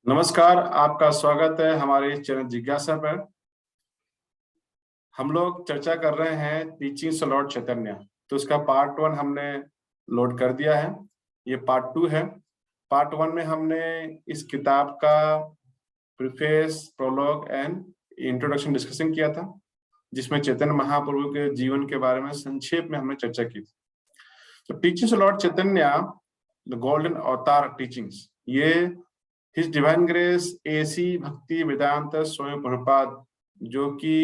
नमस्कार, आपका स्वागत है हमारे चैनल जिज्ञासा पर। हम लोग चर्चा कर रहे हैं टीचिंग्स ऑफ लॉर्ड चैतन्य। तो इसका पार्ट 1 हमने लोड कर दिया है। ये पार्ट 2 है। पार्ट 1 में हमने इस किताब का preface, prologue and introduction discussion किया था, जिसमें चैतन्य महाप्रभु के जीवन के बारे में संक्षेप में हमने चर्चा की थी। तो teachings of Lord Chaitanya, the golden अवतार टीचिंग्स, ये हिज डिवाइन ग्रेस एसी भक्ति वेदांत स्वयं प्रभुपाद, जो कि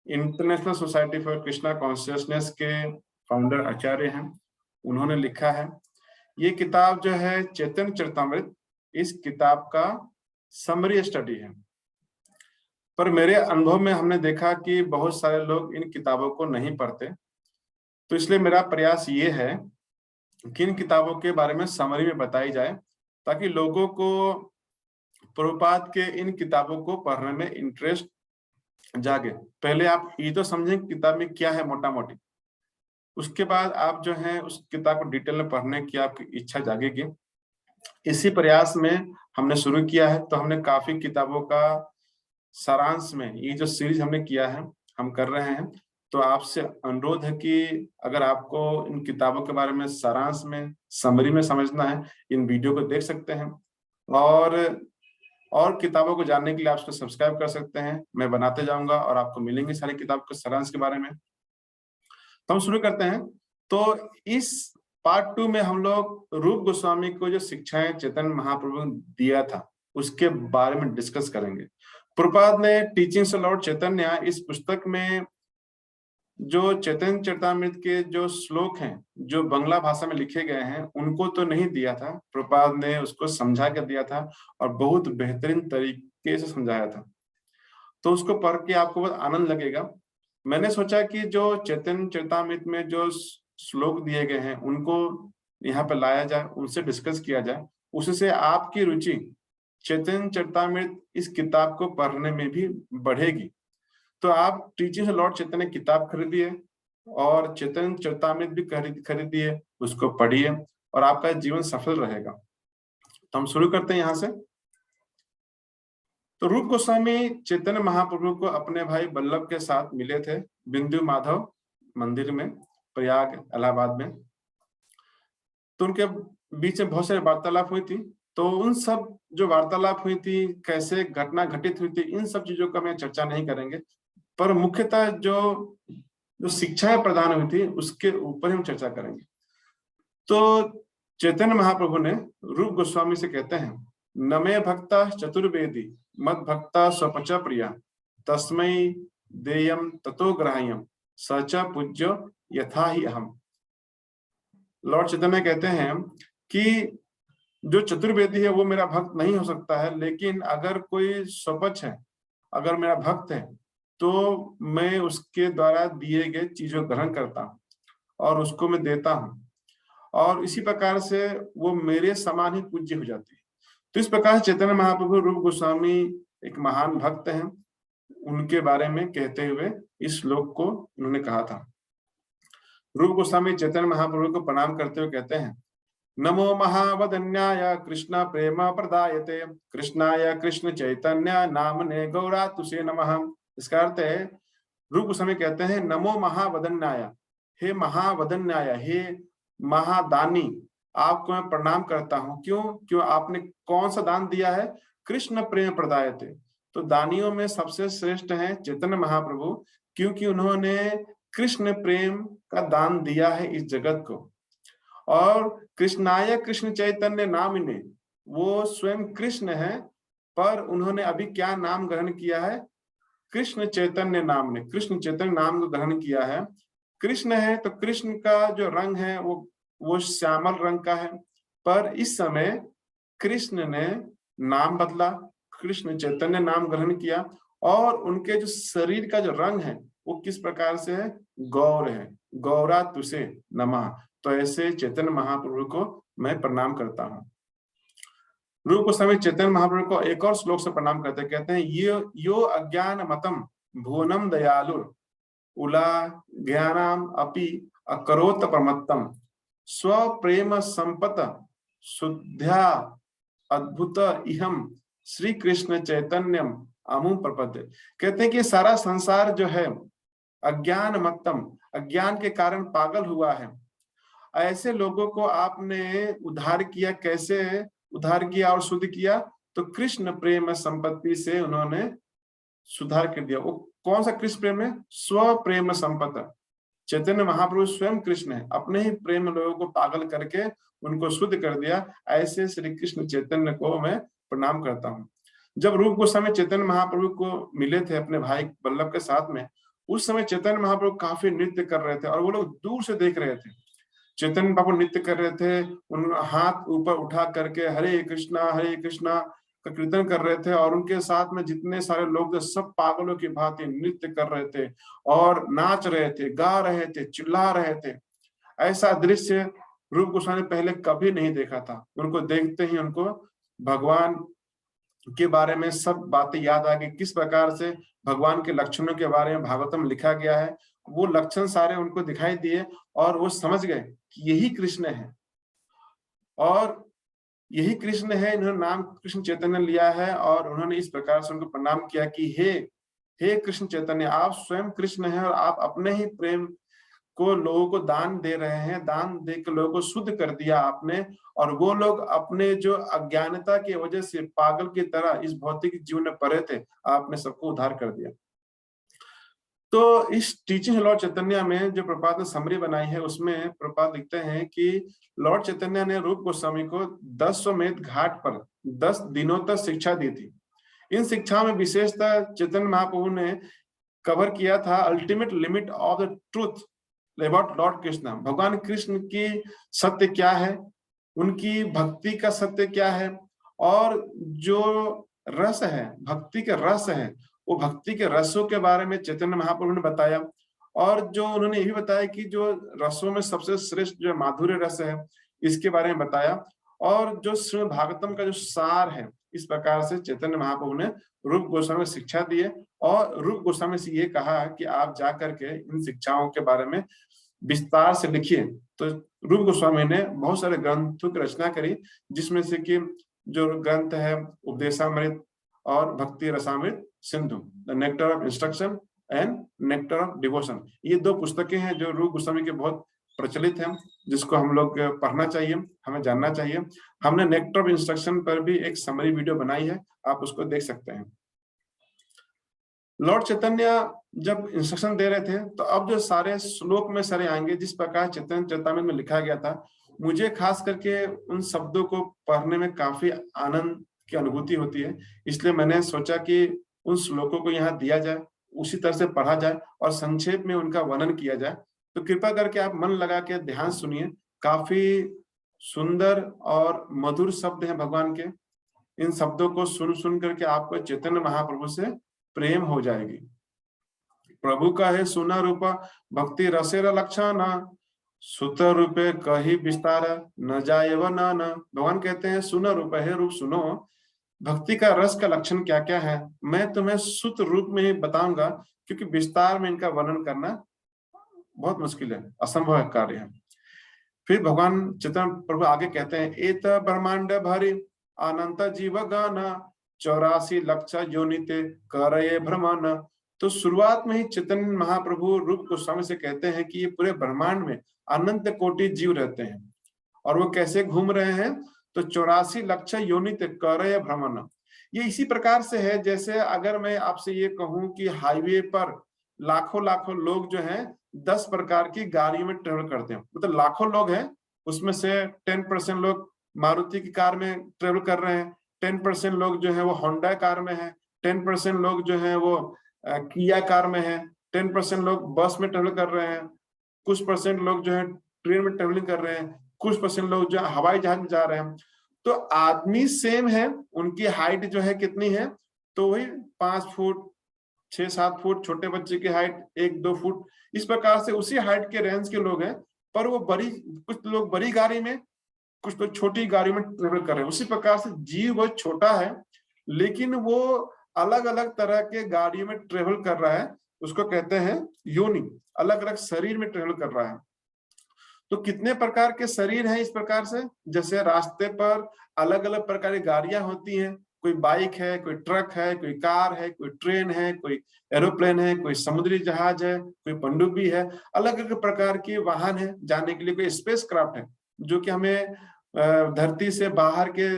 international society for Krishna consciousness के फाउंडर आचार्य हैं, उन्होंने लिखा है। ये किताब जो है चैतन्य चरितमृत, इस किताब का समरी स्टडी है। पर मेरे अनुभव में हमने देखा कि बहुत सारे लोग इन किताबों को नहीं पढ़ते, तो इसलिए मेरा प्रयास ये है कि इन किताबों के बारे में समरी में बताई जाए, ताकि लोगों को प्रभुपाद के इन किताबों को पढ़ने में इंटरेस्ट जागे। पहले आप ये तो समझें किताब में क्या है मोटा मोटी, उसके बाद आप जो है उस किताब को डिटेल में पढ़ने की आपकी इच्छा जागेगी। इसी प्रयास में हमने शुरू किया है। तो हमने काफी किताबों का सारांश में ये जो सीरीज हमने किया है, हम कर रहे हैं। तो आपसे अनुरोध है कि अगर आपको इन किताबों के बारे में सारांश में, समरी में समझना है, इन वीडियो को देख सकते हैं। और किताबों को जानने के लिए आप उसको सब्सक्राइब कर सकते हैं। मैं बनाते जाऊंगा और आपको मिलेंगे सारी किताब के सारांश के बारे में। तो हम शुरू करते हैं। तो इस पार्ट 2 में हम लोग रूप गोस्वामी को जो शिक्षाएं चैतन्य महाप्रभु ने दिया था, उसके बारे में डिस्कस करेंगे। प्रभुपाद ने टीचिंग्स ऑफ लॉर्ड चैतन्य, इस पुस्तक में जो चैतन्य चरितमृत के जो श्लोक हैं, जो बांग्ला भाषा में लिखे गए हैं, उनको तो नहीं दिया था। प्रभुपाद ने उसको समझा कर दिया था और बहुत बेहतरीन तरीके से समझाया था। तो उसको पढ़ के आपको बहुत आनंद लगेगा। मैंने सोचा कि जो चैतन्य चरितमृत में जो श्लोक दिए गए हैं, उनको यहाँ पे लाया जाए, उनसे डिस्कस किया जाए। उससे आपकी रुचि चैतन्य चरितमृत इस किताब को पढ़ने में भी बढ़ेगी। तो आप टीचिंग्स ऑफ लॉर्ड चैतन्य किताब खरीदिए और चैतन्य चरितमृत भी खरीदिए, उसको पढ़िए और आपका जीवन सफल रहेगा। तो हम शुरू करते हैं यहाँ से। तो रूप गोस्वामी चैतन्य महाप्रभु को अपने भाई बल्लभ के साथ मिले थे बिंदु माधव मंदिर में, प्रयाग इलाहाबाद में। तो उनके बीच में बहुत सारी वार्तालाप हुई थी। तो उन सब जो वार्तालाप हुई थी, कैसे घटना घटित हुई थी, इन सब चीजों का मैं चर्चा नहीं करेंगे, पर मुख्यतः जो शिक्षाएं प्रदान हुई थी उसके ऊपर हम चर्चा करेंगे। तो चैतन्य महाप्रभु ने रूप गोस्वामी से कहते हैं, नमे भक्ता चतुर्वेदी मद भक्ता स्वपच प्रिया तस्मै देयम ततो ग्राह्यम सच पूज्य यथा ही अहम। लॉर्ड चैतन्य कहते हैं कि जो चतुर्वेदी है वो मेरा भक्त नहीं हो सकता है, लेकिन अगर कोई स्वपच है, अगर मेरा भक्त है, तो मैं उसके द्वारा दिए गए चीजों ग्रहण करता हूँ और उसको मैं देता हूँ, और इसी प्रकार से वो मेरे समान ही पूज्य हो जाती है। तो इस प्रकार चैतन्य महाप्रभु रूप गोस्वामी एक महान भक्त हैं, उनके बारे में कहते हुए इस श्लोक को उन्होंने कहा था। रूप गोस्वामी चैतन्य महाप्रभु को प्रणाम करते हुए कहते हैं, नमो महावदन्याय कृष्ण प्रेम प्रदायते कृष्णाय कृष्ण चैतन्य नामने गौरा तुसे नमः। इसका अर्थ है, रूप गोस्वामी कहते हैं, नमो महावदन्याय, हे महावदन्याय, हे महादानी, आपको मैं प्रणाम करता हूँ। क्यों आपने कौन सा दान दिया है? कृष्ण प्रेम प्रदायते। तो दानियों में सबसे श्रेष्ठ हैं चैतन्य महाप्रभु, क्योंकि उन्होंने कृष्ण प्रेम का दान दिया है इस जगत को। और कृष्णाय कृष्ण चैतन्य नामिने, वो स्वयं कृष्ण है, पर उन्होंने अभी क्या नाम ग्रहण किया है? कृष्ण चैतन्य नाम ने, कृष्ण चैतन्य नाम को ग्रहण किया है। कृष्ण है तो कृष्ण का जो रंग है वो श्यामल रंग का है, पर इस समय कृष्ण ने नाम बदला, कृष्ण चैतन्य नाम ग्रहण किया, और उनके जो शरीर का जो रंग है वो किस प्रकार से है? गौर है। गौरा तुसे नमः। तो ऐसे चैतन्य महाप्रभु को मैं प्रणाम करता हूँ। रूप गोस्वामी चैतन्य महाप्रभु को एक और श्लोक से प्रणाम करते, कहते हैं, यो अज्ञान मतम भुवनम दयालुर उला ज्ञानाम अपि अकरोत प्रमत्तम स्व प्रेम संपत शुद्ध्या अद्भुत इहम श्री कृष्ण चैतन्यम अमुम प्रपद्ये। कहते हैं कि सारा संसार जो है अज्ञान मत्तम, अज्ञान के कारण पागल हुआ है। ऐसे लोगों को आपने उद्धार किया, कैसे उद्धार किया और शुद्ध किया? तो कृष्ण प्रेम संपत्ति से उन्होंने सुधार कर दिया। वो कौन सा कृष्ण प्रेम है? स्व प्रेम संपत्ति। चैतन्य महाप्रभु स्वयं कृष्ण है, अपने ही प्रेम लोगों को पागल करके उनको शुद्ध कर दिया। ऐसे श्री कृष्ण चैतन्य को मैं प्रणाम करता हूँ। जब रूप गोस्वामी चैतन्य महाप्रभु को मिले थे अपने भाई बल्लभ के साथ में, उस समय चैतन्य महाप्रभु काफी नृत्य कर रहे थे और वो लोग दूर से देख रहे थे। चैतन्य बाबू नृत्य कर रहे थे, उन हाथ ऊपर उठा करके हरे कृष्णा का कीर्तन कर रहे थे, और उनके साथ में जितने सारे लोग थे सब पागलों की भांति नृत्य कर रहे थे और नाच रहे थे, गा रहे थे, चिल्ला रहे थे। ऐसा दृश्य रूप गोस्वामी पहले कभी नहीं देखा था। उनको देखते ही उनको भगवान के बारे में सब बातें याद आ गई, किस प्रकार से भगवान के लक्षणों के बारे में भागवतम लिखा गया है। वो लक्षण सारे उनको दिखाई दिए और वो समझ गए कि यही कृष्ण है, और यही कृष्ण है। इन्होंने नाम कृष्ण चैतन्य लिया है और उन्होंने इस प्रकार से उनको प्रणाम किया कि हे कृष्ण चैतन्य, आप स्वयं कृष्ण हैं और आप अपने ही प्रेम को लोगों को दान दे रहे हैं, दान दे के लोगों को शुद्ध कर दिया आपने। और वो लोग अपने जो अज्ञानता की वजह से पागल की तरह इस भौतिक जीवन में पड़े थे, आपने सबको उद्धार कर दिया। तो इस टीचिंग लॉर्ड चैतन्य में जो प्रपात ने समरी बनाई है, उसमें प्रपात लिखते हैं कि लॉर्ड चैतन्य ने रूप गोस्वामी को 10 घाट पर 10 दिनों तक शिक्षा दी थी। इन शिक्षाओं में विशेषतः चैतन्य महाप्रभु ने कवर किया था ultimate limit of the truth about Lord Krishna. भगवान कृष्ण की सत्य क्या है, उनकी भक्ति का सत्य क्या है, और जो रस है, भक्ति के रस है, वो भक्ति के रसों के बारे में चैतन्य महाप्रभु ने बताया। और जो उन्होंने ये भी बताया कि जो रसों में सबसे श्रेष्ठ जो माधुर्य रस है, इसके बारे में बताया। और जो श्रीमद् भागवतम का जो सार है, इस प्रकार से चैतन्य महाप्रभु ने रूप गोस्वामी को शिक्षा दी है। और रूप गोस्वामी से ये कहा कि आप जाकर के इन शिक्षाओं के बारे में विस्तार से लिखिए। तो रूप गोस्वामी ने बहुत सारे ग्रंथों की रचना करी, जिसमें से कि जो ग्रंथ है उपदेशामृत और भक्ति Rasamrita Sindhu, the nectar of instruction and nectar of devotion. ये 2 पुस्तकें हैं जो रूप गोस्वामी के बहुत प्रचलित हैं, जिसको हम लोग पढ़ना चाहिए, हमें जानना चाहिए। हमने नेक्टर ऑफ इंस्ट्रक्शन पर भी एक समरी वीडियो बनाई है, आप उसको देख सकते हैं। लॉर्ड चैतन्य जब इंस्ट्रक्शन दे रहे थे, तो अब जो सारे श्लोक में सारे आएंगे जिस प्रकार चैतन्य चरितामृत में लिखा गया था, मुझे खास करके उन शब्दों को पढ़ने में काफी आनंद की अनुभूति होती है। इसलिए मैंने सोचा कि उन श्लोकों को यहाँ दिया जाए, उसी तरह से पढ़ा जाए और संक्षेप में उनका वर्णन किया जाए। तो कृपा करके आप मन लगा के ध्यान सुनिए। काफी सुंदर और मधुर शब्द हैं भगवान के। इन शब्दों को सुन करके आपको चैतन्य महाप्रभु से प्रेम हो जाएगी। प्रभु का है सुना रूप भक्ति रसेर लक्षण, सुत रूपे कही विस्तार न जाए व न। भगवान कहते हैं सुना रूप है, रूप सुनो, भक्ति का रस का लक्षण क्या क्या है मैं तुम्हें सुत रूप में ही बताऊंगा, क्योंकि विस्तार में इनका वर्णन करना बहुत मुश्किल है, असंभव कार्य है। फिर भगवान चैतन्य प्रभु आगे कहते हैं एत ब्रह्मांड भरी अनंत जीव गण 84 लक्ष योनिते करये भ्रमण। तो शुरुआत में ही चैतन्य महाप्रभु रूप गोस्वामी से कहते हैं कि ये पूरे ब्रह्मांड में अनंत कोटि जीव रहते हैं, और वो कैसे घूम रहे हैं? तो 84 लक्ष योनिते करये भ्रमण। ये इसी प्रकार से है जैसे अगर मैं आपसे ये कहूं कि हाईवे पर लाखों लोग जो हैं 10 प्रकार की गाड़ियों में ट्रेवल करते हैं, मतलब लाखों लोग हैं, उसमें से 10% लोग मारुति की कार में ट्रेवल कर रहे हैं, 10% लोग जो है वो होंडा कार में है, 10% लोग जो है वो किया कार में है, 10% लोग बस में ट्रेवल कर रहे हैं, कुछ परसेंट लोग जो है ट्रेन में ट्रेवलिंग कर रहे हैं, कुछ परसेंट लोग जो है हवाई जहाज में जा रहे हैं। तो आदमी सेम है, उनकी हाइट जो है कितनी है? तो वही 5 फुट 6-7 फुट, छोटे बच्चे की हाइट 1-2 फुट, इस प्रकार से उसी हाइट के रेंज के लोग हैं। पर वो कुछ लोग बड़ी गाड़ी में, कुछ लोग छोटी गाड़ी में ट्रेवल कर रहे हैं। उसी प्रकार से जीव बहुत छोटा है, लेकिन वो अलग अलग तरह के गाड़ियों में ट्रेवल कर रहा है, उसको कहते हैं योनि, अलग अलग शरीर में ट्रेवल कर रहा है। तो कितने प्रकार के शरीर हैं इस प्रकार से? जैसे रास्ते पर अलग अलग प्रकार की गाड़ियां होती हैं, कोई बाइक है, कोई ट्रक है, कोई कार है, कोई ट्रेन है, कोई एरोप्लेन है, कोई समुद्री जहाज है, कोई पनडुब्बी है। अलग अलग प्रकार के वाहन है जाने के लिए। कोई स्पेस क्राफ्ट है जो कि हमें धरती से बाहर के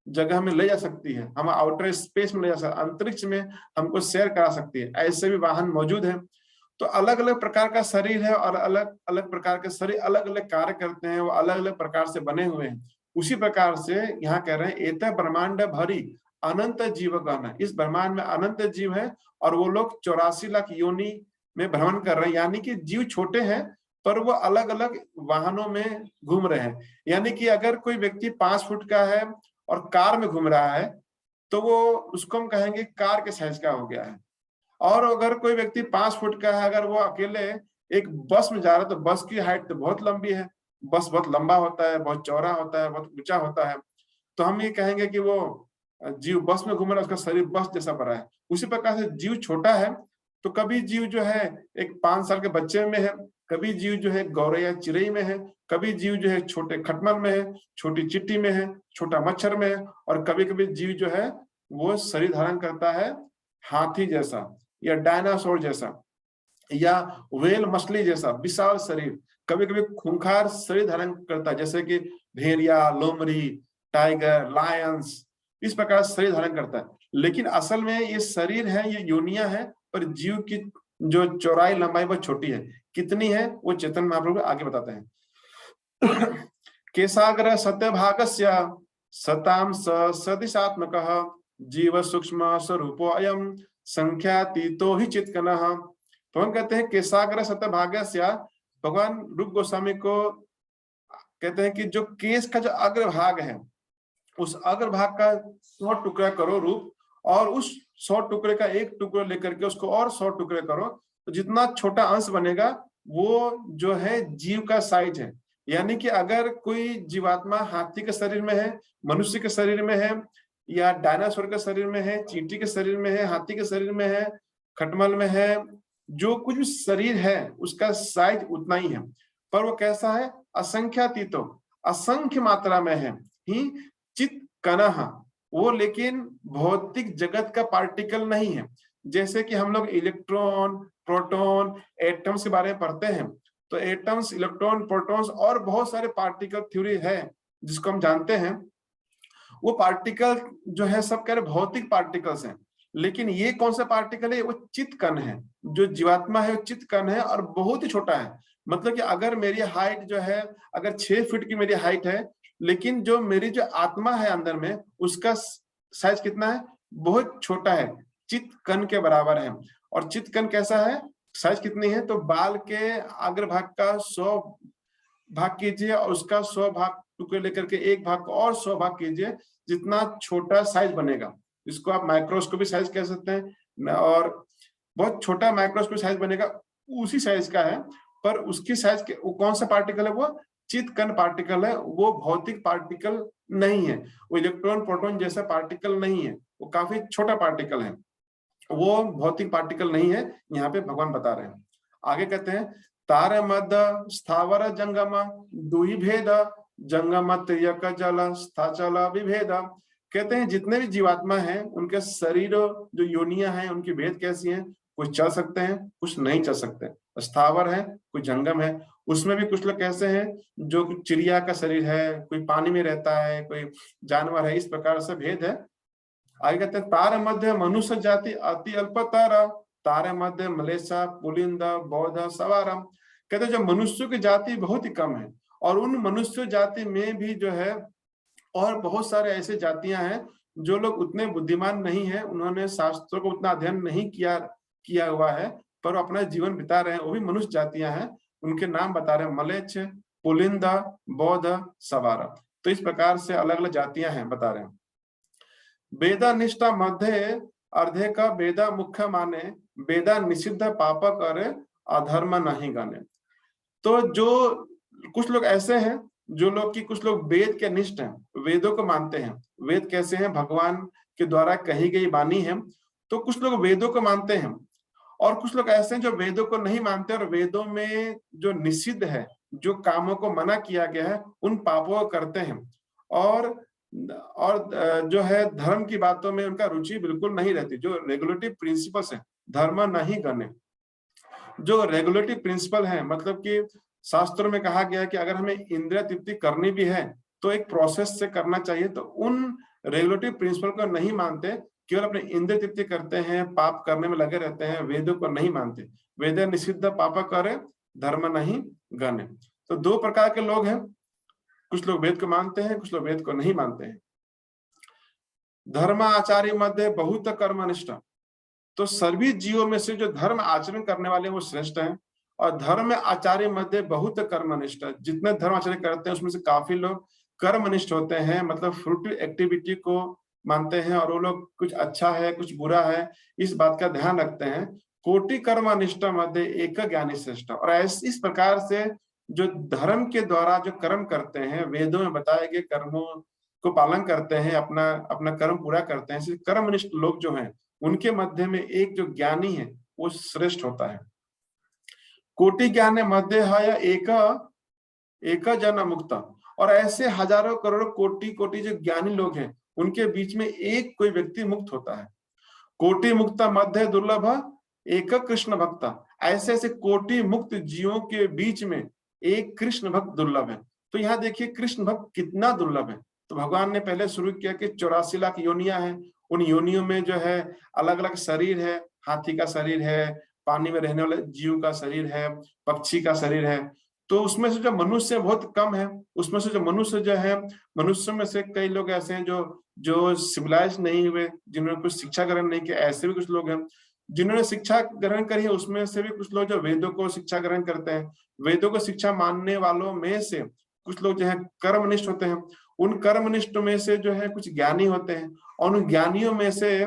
जगह में ले जा सकती है, हम आउटर स्पेस में ले जा सकते, अंतरिक्ष में हमको सैर करा सकती है। ऐसे भी वाहन मौजूद है। तो अलग अलग प्रकार का शरीर है और अलग अलग प्रकार के शरीर अलग अलग कार्य करते हैं, वो अलग अलग प्रकार से बने हुए हैं। उसी प्रकार से यहाँ कह रहे हैं एत ब्रह्मांड भरी अनंत जीव गण, इस ब्रह्मांड में अनंत जीव है और वो लोग 84 लाख योनि में भ्रमण कर रहे हैं। यानी कि जीव छोटे हैं पर वो अलग अलग वाहनों में घूम रहे हैं। यानी कि अगर कोई व्यक्ति 5 फुट का है और कार में घूम रहा है तो वो उसको हम कहेंगे कार के साइज का हो गया है। और अगर कोई व्यक्ति 5 फुट का है, अगर वो अकेले एक बस में जा रहा है तो बस की हाइट तो बहुत लंबी है, बस बहुत लंबा होता है, बहुत चौड़ा होता है, बहुत ऊंचा होता है। तो हम ये कहेंगे कि वो जीव बस में घूम रहा है, उसका शरीर बस जैसा बड़ा है। उसी प्रकार से जीव छोटा है तो कभी जीव जो है एक 5 साल के बच्चे में है, कभी जीव जो है गौरैया चिड़ई में है, कभी जीव जो है छोटे खटमल में है, छोटी चिट्टी में है, छोटा मच्छर में है, और कभी कभी जीव जो है वो शरीर धारण करता है हाथी जैसा या डायनासोर जैसा या व्हेल मछली जैसा विशाल शरीर। कभी कभी खूंखार शरीर धारण करता है जैसे कि भेड़िया, लोमड़ी, टाइगर, लायंस, इस प्रकार शरीर धारण करता है। लेकिन असल में ये शरीर है, ये योनियां है, पर जीव की जो चौड़ाई लंबाई वो छोटी है। कितनी है वो चेतन महाप्रभु आगे बताते हैं। केशाग्र सत्यभागस्य सताम सदिशात्मकः जीव सूक्ष्म स्वरूपो अयम संख्यातीतो ही चित्कनः। तो हम कहते हैं केशाग्र सत्यभागस्य, भगवान रूप गोस्वामी को कहते हैं कि जो केश का जो अग्रभाग है उस अग्रभाग का 100 टुकड़ा करो रूप, और उस 100 टुकड़े का एक टुकड़ा लेकर के उसको और 100 टुकड़े करो, तो जितना छोटा अंश बनेगा वो जो है जीव का साइज है। यानी कि अगर कोई जीवात्मा हाथी के शरीर में है, मनुष्य के शरीर में है, या डायनासोर के शरीर में है, चींटी के शरीर में है, हाथी के शरीर में है, खटमल में है, जो कुछ भी शरीर है उसका साइज उतना ही है। पर वो कैसा है? असंख्यातीतो, असंख्य मात्रा में है ही चित कनह, वो लेकिन भौतिक जगत का पार्टिकल नहीं है। जैसे कि हम लोग इलेक्ट्रॉन, प्रोटॉन, एटम्स के बारे में पढ़ते हैं, तो एटम्स, इलेक्ट्रॉन, प्रोटॉन्स और बहुत सारे पार्टिकल थ्योरी है जिसको हम जानते हैं। वो पार्टिकल जो है सब कह रहे भौतिक पार्टिकल्स हैं, लेकिन ये कौन सा पार्टिकल है? वो चित्त कण है। जो जीवात्मा है वो चित्त कण है और बहुत ही छोटा है। मतलब कि अगर मेरी हाइट जो है, अगर 6 फीट की मेरी हाइट है, लेकिन जो मेरी जो आत्मा है अंदर में उसका साइज कितना है? बहुत छोटा है, चित्त कण के बराबर है। और चित्त कण कैसा है, साइज कितनी है? तो बाल के अग्रभाग का 100 भाग कीजिए और उसका 100 भाग टुकड़े लेकर के एक भाग को और 100 भाग कीजिए, जितना छोटा साइज बनेगा। इसको आप माइक्रोस्कोपिक साइज कह सकते हैं, और बहुत छोटा माइक्रोस्कोपिक साइज बनेगा, उसी साइज का है। पर उसकी साइज के वो कौन सा पार्टिकल है? वो चित्त कण पार्टिकल है। वो भौतिक पार्टिकल नहीं है, वो इलेक्ट्रॉन, प्रोटॉन जैसा पार्टिकल नहीं है, वो काफी छोटा पार्टिकल है, वो भौतिक पार्टिकल नहीं है। यहाँ पे भगवान बता रहे हैं। आगे कहते हैं तार मद स्थावर जंगम दुहि भेद जंगम त्रियक जल स्थाचल विभेद। कहते हैं जितने भी जीवात्मा हैं उनके शरीर जो योनियां हैं उनकी भेद कैसी हैं? कुछ चल सकते हैं, कुछ नहीं चल सकते। स्थावर है, कोई जंगम है, उसमें भी कुछ लोग कैसे हैं जो चिड़िया का शरीर है, कोई पानी में रहता है, कोई जानवर है, इस प्रकार से भेद है। आगे कहते हैं तार मध्य मनुष्य जाति अति अल्पतर तारे मध्य मलेशा पुलिंद बौद्ध सवारम। कहते हैं जो मनुष्यों की जाति बहुत ही कम है, और उन मनुष्य जाति में भी जो है और बहुत सारे ऐसे जातियां हैं जो लोग उतने बुद्धिमान नहीं है, उन्होंने शास्त्रों को उतना अध्ययन नहीं किया हुआ है, पर अपना जीवन बिता रहे हैं, वो भी मनुष्य जातियां हैं। उनके नाम बता रहे हैं मलेच्छ, पुलिंद, बौद्ध, सवार। तो इस प्रकार से अलग अलग जातियां हैं बता रहे हैं। वेदा निष्ठा मध्य अर्धे का वेदा मुख्य माने वेदा निषिद्ध पाप करे अधर्म नहीं गाने। तो जो कुछ लोग ऐसे हैं जो लोग की कुछ लोग वेद के निष्ठ हैं, वेदों को मानते हैं। वेद कैसे हैं? भगवान के द्वारा कही गई वाणी है। तो कुछ लोग वेदों को मानते हैं, और कुछ लोग ऐसे हैं जो वेदों को नहीं मानते और वेदों में जो निषिद्ध है, जो कामों को मना किया गया है, उन पापों को करते हैं। और और जो है धर्म की बातों में उनका रुचि बिल्कुल नहीं रहती। जो रेगुलेटिव प्रिंसिपल्स है, धर्म नहीं करने, जो रेगुलेटिव प्रिंसिपल है, मतलब कि शास्त्रों में कहा गया है कि अगर हमें इंद्रिय तृप्ति करनी भी है तो एक प्रोसेस से करना चाहिए, तो उन रेगुलेटिव प्रिंसिपल को नहीं मानते, केवल अपने इंद्रिय तृप्ति करते हैं, पाप करने में लगे रहते हैं, वेदों को नहीं मानते। वेद निषिद्ध पाप करे, धर्म नहीं गणे। तो दो प्रकार के लोग हैं, कुछ लोग वेद को मानते हैं, कुछ लोग वेद को नहीं मानते हैं। धर्म आचार्य मध्य बहुत कर्मनिष्ठ, तो सभी जीवों में से जो धर्म आचरण करने वाले वो श्रेष्ठ हैं। और धर्म आचार्य मध्य बहुत कर्मनिष्ठ, जितने धर्म आचरण करते हैं उसमें से काफी लोग कर्मनिष्ठ होते हैं, मतलब फ्रूटिव एक्टिविटी को मानते हैं, और वो लोग कुछ अच्छा है कुछ बुरा है इस बात का ध्यान रखते हैं। कोटि कर्मनिष्ठ मध्य एक ज्ञानी श्रेष्ठ। और इस प्रकार से जो धर्म के द्वारा जो कर्म करते हैं, वेदों में बताए गए कर्मों को पालन करते हैं, अपना अपना कर्म पूरा करते हैं, इसलिए कर्मनिष्ठ लोग जो हैं उनके मध्य में एक जो ज्ञानी है वो श्रेष्ठ होता है। कोटि ज्ञान मध्य है एक जन मुक्त। और ऐसे हजारों करोड़ों कोटि कोटि जो ज्ञानी लोग हैं उनके बीच में एक कोई व्यक्ति मुक्त होता है। कोटि मुक्त मध्य दुर्लभ एक कृष्ण भक्त। ऐसे ऐसे कोटि मुक्त जीवों के बीच में एक कृष्ण भक्त दुर्लभ है। तो यहाँ देखिए कृष्ण भक्त कितना दुर्लभ है। तो भगवान ने पहले शुरू किया कि 84 लाख योनियां हैं, उन योनियों में जो है अलग अलग शरीर है, हाथी का शरीर है, पानी में रहने वाले जीव का शरीर है, पक्षी का शरीर है। तो उसमें से जो मनुष्य बहुत कम है, उसमें से जो मनुष्य जो है, मनुष्य में से कई लोग ऐसे हैं जो सिविलाइज नहीं हुए, जिन्होंने कुछ शिक्षा ग्रहण नहीं किया, ऐसे भी कुछ लोग हैं। जिन्होंने शिक्षा ग्रहण करी है उसमें से भी कुछ लोग जो वेदों को शिक्षा ग्रहण करते हैं, वेदों को शिक्षा मानने वालों में से कुछ लोग जो है कर्मनिष्ठ होते हैं। उन कर्मनिष्ठ में से जो है कुछ ज्ञानी होते हैं, और उन ज्ञानियों में से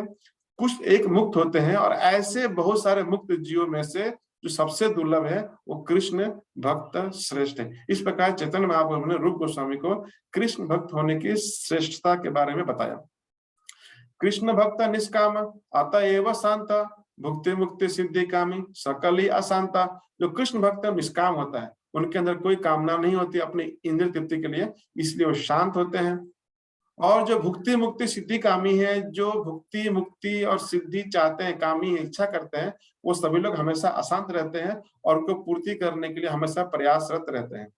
कुछ एक मुक्त होते हैं। और ऐसे बहुत सारे मुक्त जीवों में से जो सबसे दुर्लभ है वो कृष्ण भक्त श्रेष्ठ है। इस प्रकार चैतन्य महाप्रभु ने रूप गोस्वामी को कृष्ण भक्त होने की श्रेष्ठता के बारे में बताया। कृष्ण भक्त निष्काम अतएव शांत, भुक्ति मुक्ति सिद्धि कामी सकली अशांता। जो कृष्ण भक्त निष्काम होता है, उनके अंदर कोई कामना नहीं होती अपनी इंद्रिय तृप्ति के लिए, इसलिए वो शांत होते हैं। और जो भुक्ति मुक्ति सिद्धि कामी है, जो भुक्ति मुक्ति और सिद्धि चाहते हैं, कामी है, इच्छा करते हैं, वो सभी लोग हमेशा अशांत रहते हैं और उनको पूर्ति करने के लिए हमेशा प्रयासरत रहते हैं।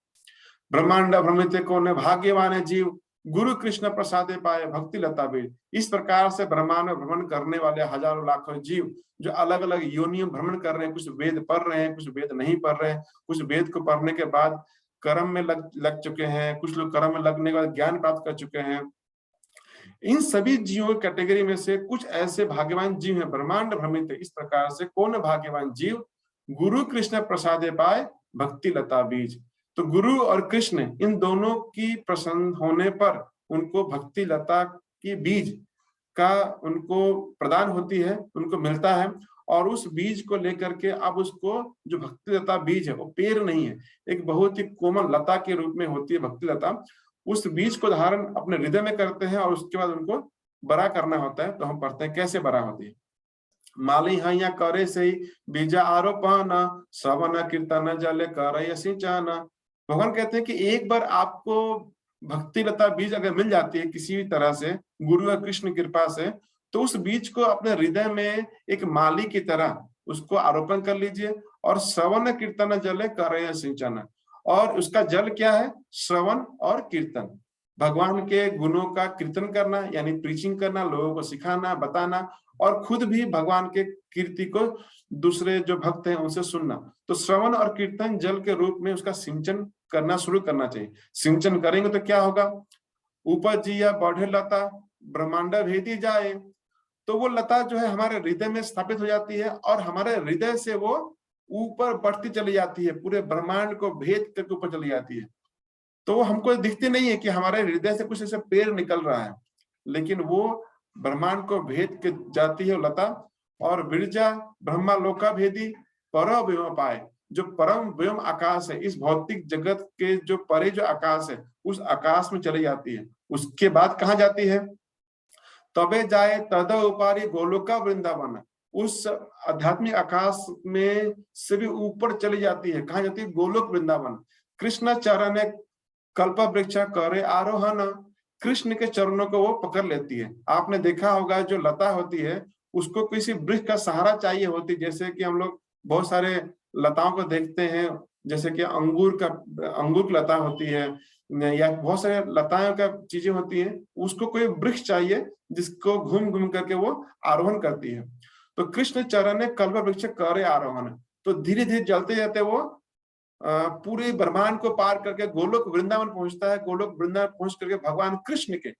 ब्रह्मांड भ्रमित को न भाग्यवान है जीव, गुरु कृष्ण प्रसादे पाए भक्ति लता बीज। इस प्रकार से ब्रह्मांड में भ्रमण करने वाले हजारों लाखों जीव जो अलग अलग योनियों भ्रमण कर रहे हैं, कुछ वेद पढ़ रहे हैं, कुछ वेद नहीं पढ़ रहे हैं, कुछ वेद को पढ़ने के बाद कर्म में लग चुके हैं, कुछ लोग कर्म में लगने के बाद ज्ञान प्राप्त कर चुके हैं। इन सभी जीवों कैटेगरी में से कुछ ऐसे भाग्यवान जीव हैं, ब्रह्मांड भ्रमित। इस प्रकार से कौन भाग्यवान जीव? गुरु कृष्ण प्रसादे पाए भक्ति लता बीज। तो गुरु और कृष्ण इन दोनों की प्रसन्न होने पर उनको भक्ति लता की बीज का उनको प्रदान होती है, उनको मिलता है। और उस बीज को लेकर के अब उसको जो भक्ति लता बीज है वो पेड़ नहीं है, एक बहुत ही कोमल लता के रूप में होती है भक्ति लता। उस बीज को धारण अपने हृदय में करते हैं और उसके बाद उनको बड़ा करना होता है। तो हम पढ़ते हैं कैसे बड़ा होती है। माली हैया करे से बीजा आरोपण श्रवण कीर्तन जल करे सिंचन। भगवान कहते हैं कि एक बार आपको भक्ति लता बीज अगर मिल जाती है किसी भी तरह से गुरु और कृष्ण कृपा से, तो उस बीज को अपने हृदय में एक माली की तरह उसको आरोपण कर लीजिए। और श्रवण कीर्तन जल करे सिंचन, और उसका जल क्या है? श्रवण और कीर्तन, भगवान के गुणों का कीर्तन करना, यानी प्रीचिंग करना, लोगों को सिखाना, बताना, और खुद भी भगवान के कीर्ति को दूसरे जो भक्त हैं उनसे सुनना। तो श्रवण और कीर्तन जल के रूप में उसका सिंचन करना शुरू करना चाहिए। सिंचन करेंगे तो क्या होगा? ऊपर जी या बढ़े लता ब्रह्मांड भेदी जाए। तो वो लता जो है हमारे हृदय में स्थापित हो जाती है और हमारे हृदय से वो ऊपर बढ़ती चली जाती है, पूरे ब्रह्मांड को भेद करके ऊपर चली जाती है। तो वो हमको दिखती नहीं है कि हमारे हृदय से कुछ ऐसे पेड़ निकल रहा है, लेकिन वो ब्रह्मांड को भेद के जाती है लता। और विरजा ब्रह्मा लोका भेदी परम व्योम पाए। जो परम व्योम आकाश है, इस भौतिक जगत के जो परे जो आकाश है, उस आकाश में चली जाती है। उसके बाद कहाँ जाती है? तबे जाए तद उपारी गोलोका वृंदावन। उस आध्यात्मिक आकाश में से भी ऊपर चली जाती है। कहाँ जाती है? गोलोक वृंदावन। कृष्ण चरण कल्प वृक्ष करे आरोहण, कृष्ण के चरणों को वो पकड़ लेती है। आपने देखा होगा जो लता होती है उसको किसी वृक्ष का सहारा चाहिए होती, जैसे कि हम लोग बहुत सारे लताओं को देखते हैं, जैसे कि अंगूर की लता होती है या बहुत सारे लताओं का चीजें होती हैं, उसको कोई वृक्ष चाहिए जिसको घूम घूम करके वो आरोहण करती है। तो कृष्ण चरण ने कल्प वृक्ष करे आरोहण, तो धीरे धीरे चलते जाते वो पूरे ब्रह्मांड को पार करके गोलोक वृंदावन पहुंचता है। गोलोक वृंदावन पहुंच करके भगवान कृष्ण के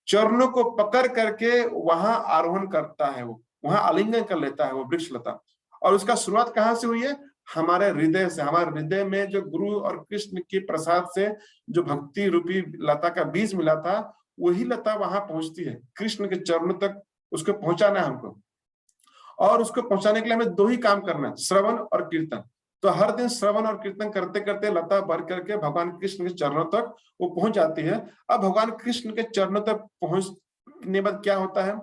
चरणों को पकड़ करके वहां आरोहण करता है, वो वहां आलिंगन कर लेता है वो वृक्ष लता। और उसका शुरुआत कहां से हुई है? हमारे हृदय से। हमारे हृदय में जो गुरु और कृष्ण के प्रसाद से जो भक्ति रूपी लता का बीज मिला था, वही लता वहां पहुंचती है। कृष्ण के चरणों तक उसको पहुंचाना है हमको, और उसको पहुंचाने के लिए हमें दो ही काम करना है, श्रवण और कीर्तन। तो हर दिन श्रवण और कीर्तन करते करते लता बढ़ करके भगवान कृष्ण के चरणों तक वो पहुंच जाती है। अब भगवान कृष्ण के चरणों तक पहुंचने बाद क्या होता है?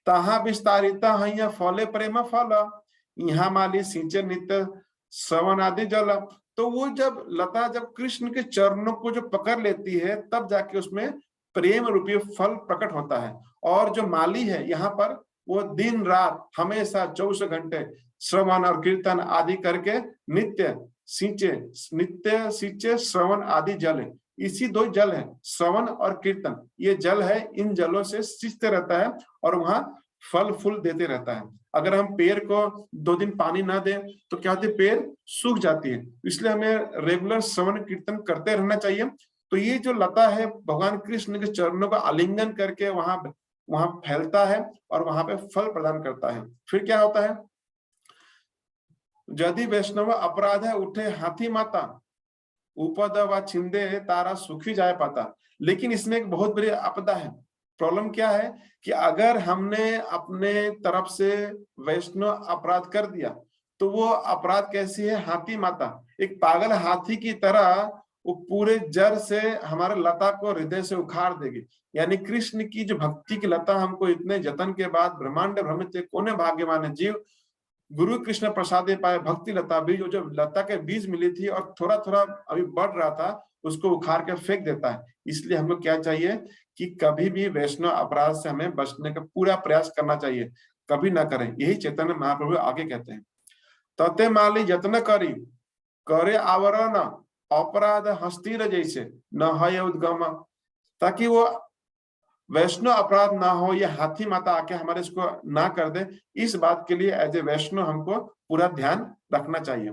तहा विस्तारिता हैया फले प्रेम फल, यहाँ माली सिंचे नित्य श्रवण आदि जल। तो वो जब लता जब कृष्ण के चरणों को जो पकड़ लेती है, तब जाके उसमें प्रेम रूपी फल प्रकट होता है। और जो माली है यहाँ पर, वो दिन रात हमेशा 24 घंटे श्रवण और कीर्तन आदि करके नित्य सींचे श्रवण आदि जल है। इसी दो जल है, श्रवण और कीर्तन, ये जल है। इन जलों से सींचते रहता है और वहां फल फूल देते रहता है। अगर हम पेड़ को 2 दिन पानी ना दें तो क्या होती है? पेड़ सूख जाती है। इसलिए हमें रेगुलर श्रवण कीर्तन करते रहना चाहिए। तो ये जो लता है भगवान कृष्ण के चरणों का आलिंगन करके वहां फैलता है और वहां पे फल प्रदान करता है। फिर क्या होता है? यदि वैष्णव अपराध है उठे हाथी माता, उपद व छिंदे तारा सुखी जाए पाता। लेकिन इसमें एक बहुत बड़ी आपदा है। प्रॉब्लम क्या है कि अगर हमने अपने तरफ से वैष्णव अपराध कर दिया तो वो अपराध कैसी है? हाथी माता, एक पागल हाथी की तरह वो पूरे जड़ से हमारे लता को हृदय से उखाड़ देगी। यानी कृष्ण की जो भक्ति की लता हमको इतने जतन के बाद ब्रह्मांड भ्रमित कोने भाग्यवान है जीव, गुरु कृष्ण प्रसादे पाए भक्ति लता बीज, जो लता के बीज मिली थी और थोड़ा थोड़ा अभी बढ़ रहा था, उसको उखाड़ के फेंक देता है। इसलिए हमको क्या चाहिए कि कभी भी वैष्णव अपराध से हमें बचने का पूरा प्रयास करना चाहिए, कभी ना करें। यही चैतन्य महाप्रभु आगे कहते हैं, तते माली यत्न करी करे आवरण अपराध हस्तीर जैसे न है उद्गम। ताकि वो वैष्णव अपराध ना हो, ये हाथी माता आके हमारे इसको ना कर दे, इस बात के लिए एज ए वैष्णव हमको पूरा ध्यान रखना चाहिए।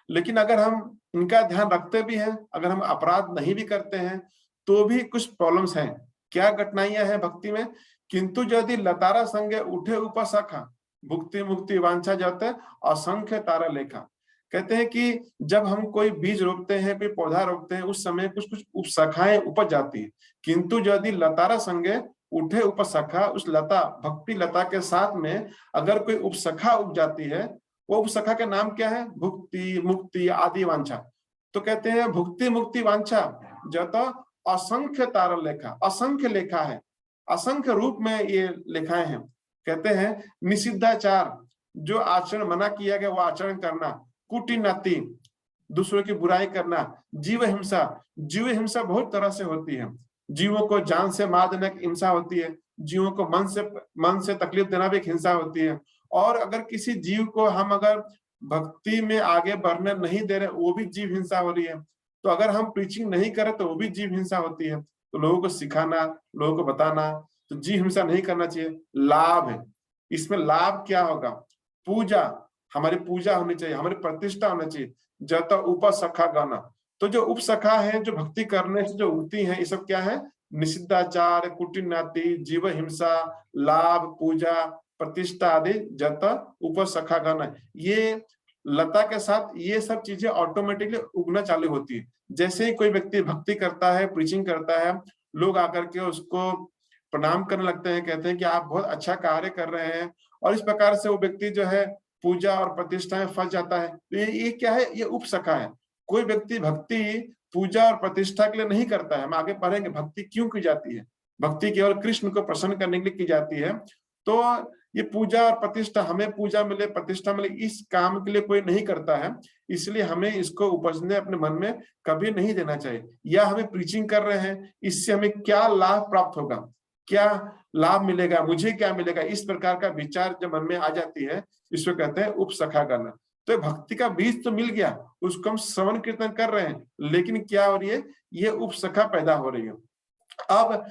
लेकिन अगर हम इनका ध्यान रखते भी हैं, अगर हम अपराध नहीं भी करते हैं, तो भी कुछ प्रॉब्लम्स हैं। क्या कठिनाइयां हैं भक्ति में? किंतु यदि लतारा संगे उठे उपशाखा, भुक्ति मुक्ति वांछा जाते असंख्य तारा लेखा। कहते हैं कि जब हम कोई बीज रोपते हैं, कोई पौधा रोपते हैं, उस समय कुछ कुछ उपशाखाएं उपज जाती है। किंतु यदि लतारा संगे उठे उपशाखा, उस लता भक्ति लता के साथ में अगर कोई उपशाखा उग जाती है, वो उपशाखा के नाम क्या है? भुक्ति मुक्ति आदि वांछा। तो कहते हैं भुक्ति मुक्ति वांछा जत असंख्य तारा लेखा, असंख्य लेखा है, असंख्य रूप में ये लेखाएं हैं। कहते हैं निषिद्धाचार, जो आचरण मना किया गया वो आचरण करना, कुटिनाति, दूसरों की बुराई करना, जीव हिंसा, जीव हिंसा बहुत तरह से होती है। जीवों को जान से मार देने की हिंसा होती है, जीवों को मन से तकलीफ देना भी एक हिंसा होती है। और अगर किसी जीव को हम अगर भक्ति में आगे बढ़ने नहीं दे रहे, वो भी जीव हिंसा हो रही है। तो अगर हम प्रीचिंग नहीं करें तो वो भी जीव हिंसा होती है। तो लोगों को सिखाना, लोगों को बताना, तो जीव हिंसा नहीं करना चाहिए। लाभ है इसमें, लाभ क्या होगा? पूजा, हमारी पूजा होनी चाहिए, हमारी प्रतिष्ठा होनी चाहिए। जत उपसखा गाना, तो जो उपसखा है, जो भक्ति करने से जो उगती है, ये सब क्या है? निषिद्धाचार, कुटिनाति, जीव हिंसा, लाभ, पूजा, प्रतिष्ठा आदि जत उपसखा गाना, ये लता के साथ ये सब चीजें ऑटोमेटिकली उगना चालू होती है। जैसे ही कोई व्यक्ति भक्ति करता है, प्रीचिंग करता है, लोग आकर के उसको प्रणाम करने लगते हैं, कहते हैं कि आप बहुत अच्छा कार्य कर रहे हैं। और इस प्रकार से वो व्यक्ति जो है पूजा और प्रतिष्ठा में फंस जाता है। तो ये क्या है? ये उपसखा है। कोई व्यक्ति भक्ति पूजा और प्रतिष्ठा के लिए नहीं करता है। हम आगे पढ़ेंगे भक्ति क्यों की जाती है। भक्ति केवल कृष्ण को प्रसन्न करने के लिए की जाती है। तो ये पूजा और प्रतिष्ठा, हमें पूजा मिले, प्रतिष्ठा मिले, इस काम के लिए कोई नहीं करता है, इसलिए हमें इसको उपजने अपने मन में कभी नहीं देना चाहिए। या हमें प्रीचिंग कर रहे हैं, इससे हमें क्या लाभ प्राप्त होगा, क्या लाभ मिलेगा, मुझे क्या मिलेगा, इस प्रकार का विचार जब मन में आ जाती है, इसको कहते हैं उपसखा करना। तो भक्ति का बीज तो मिल गया, उसको हम श्रवण कीर्तन कर रहे हैं, लेकिन क्या हो रही है, ये उपसखा पैदा हो रही है। अब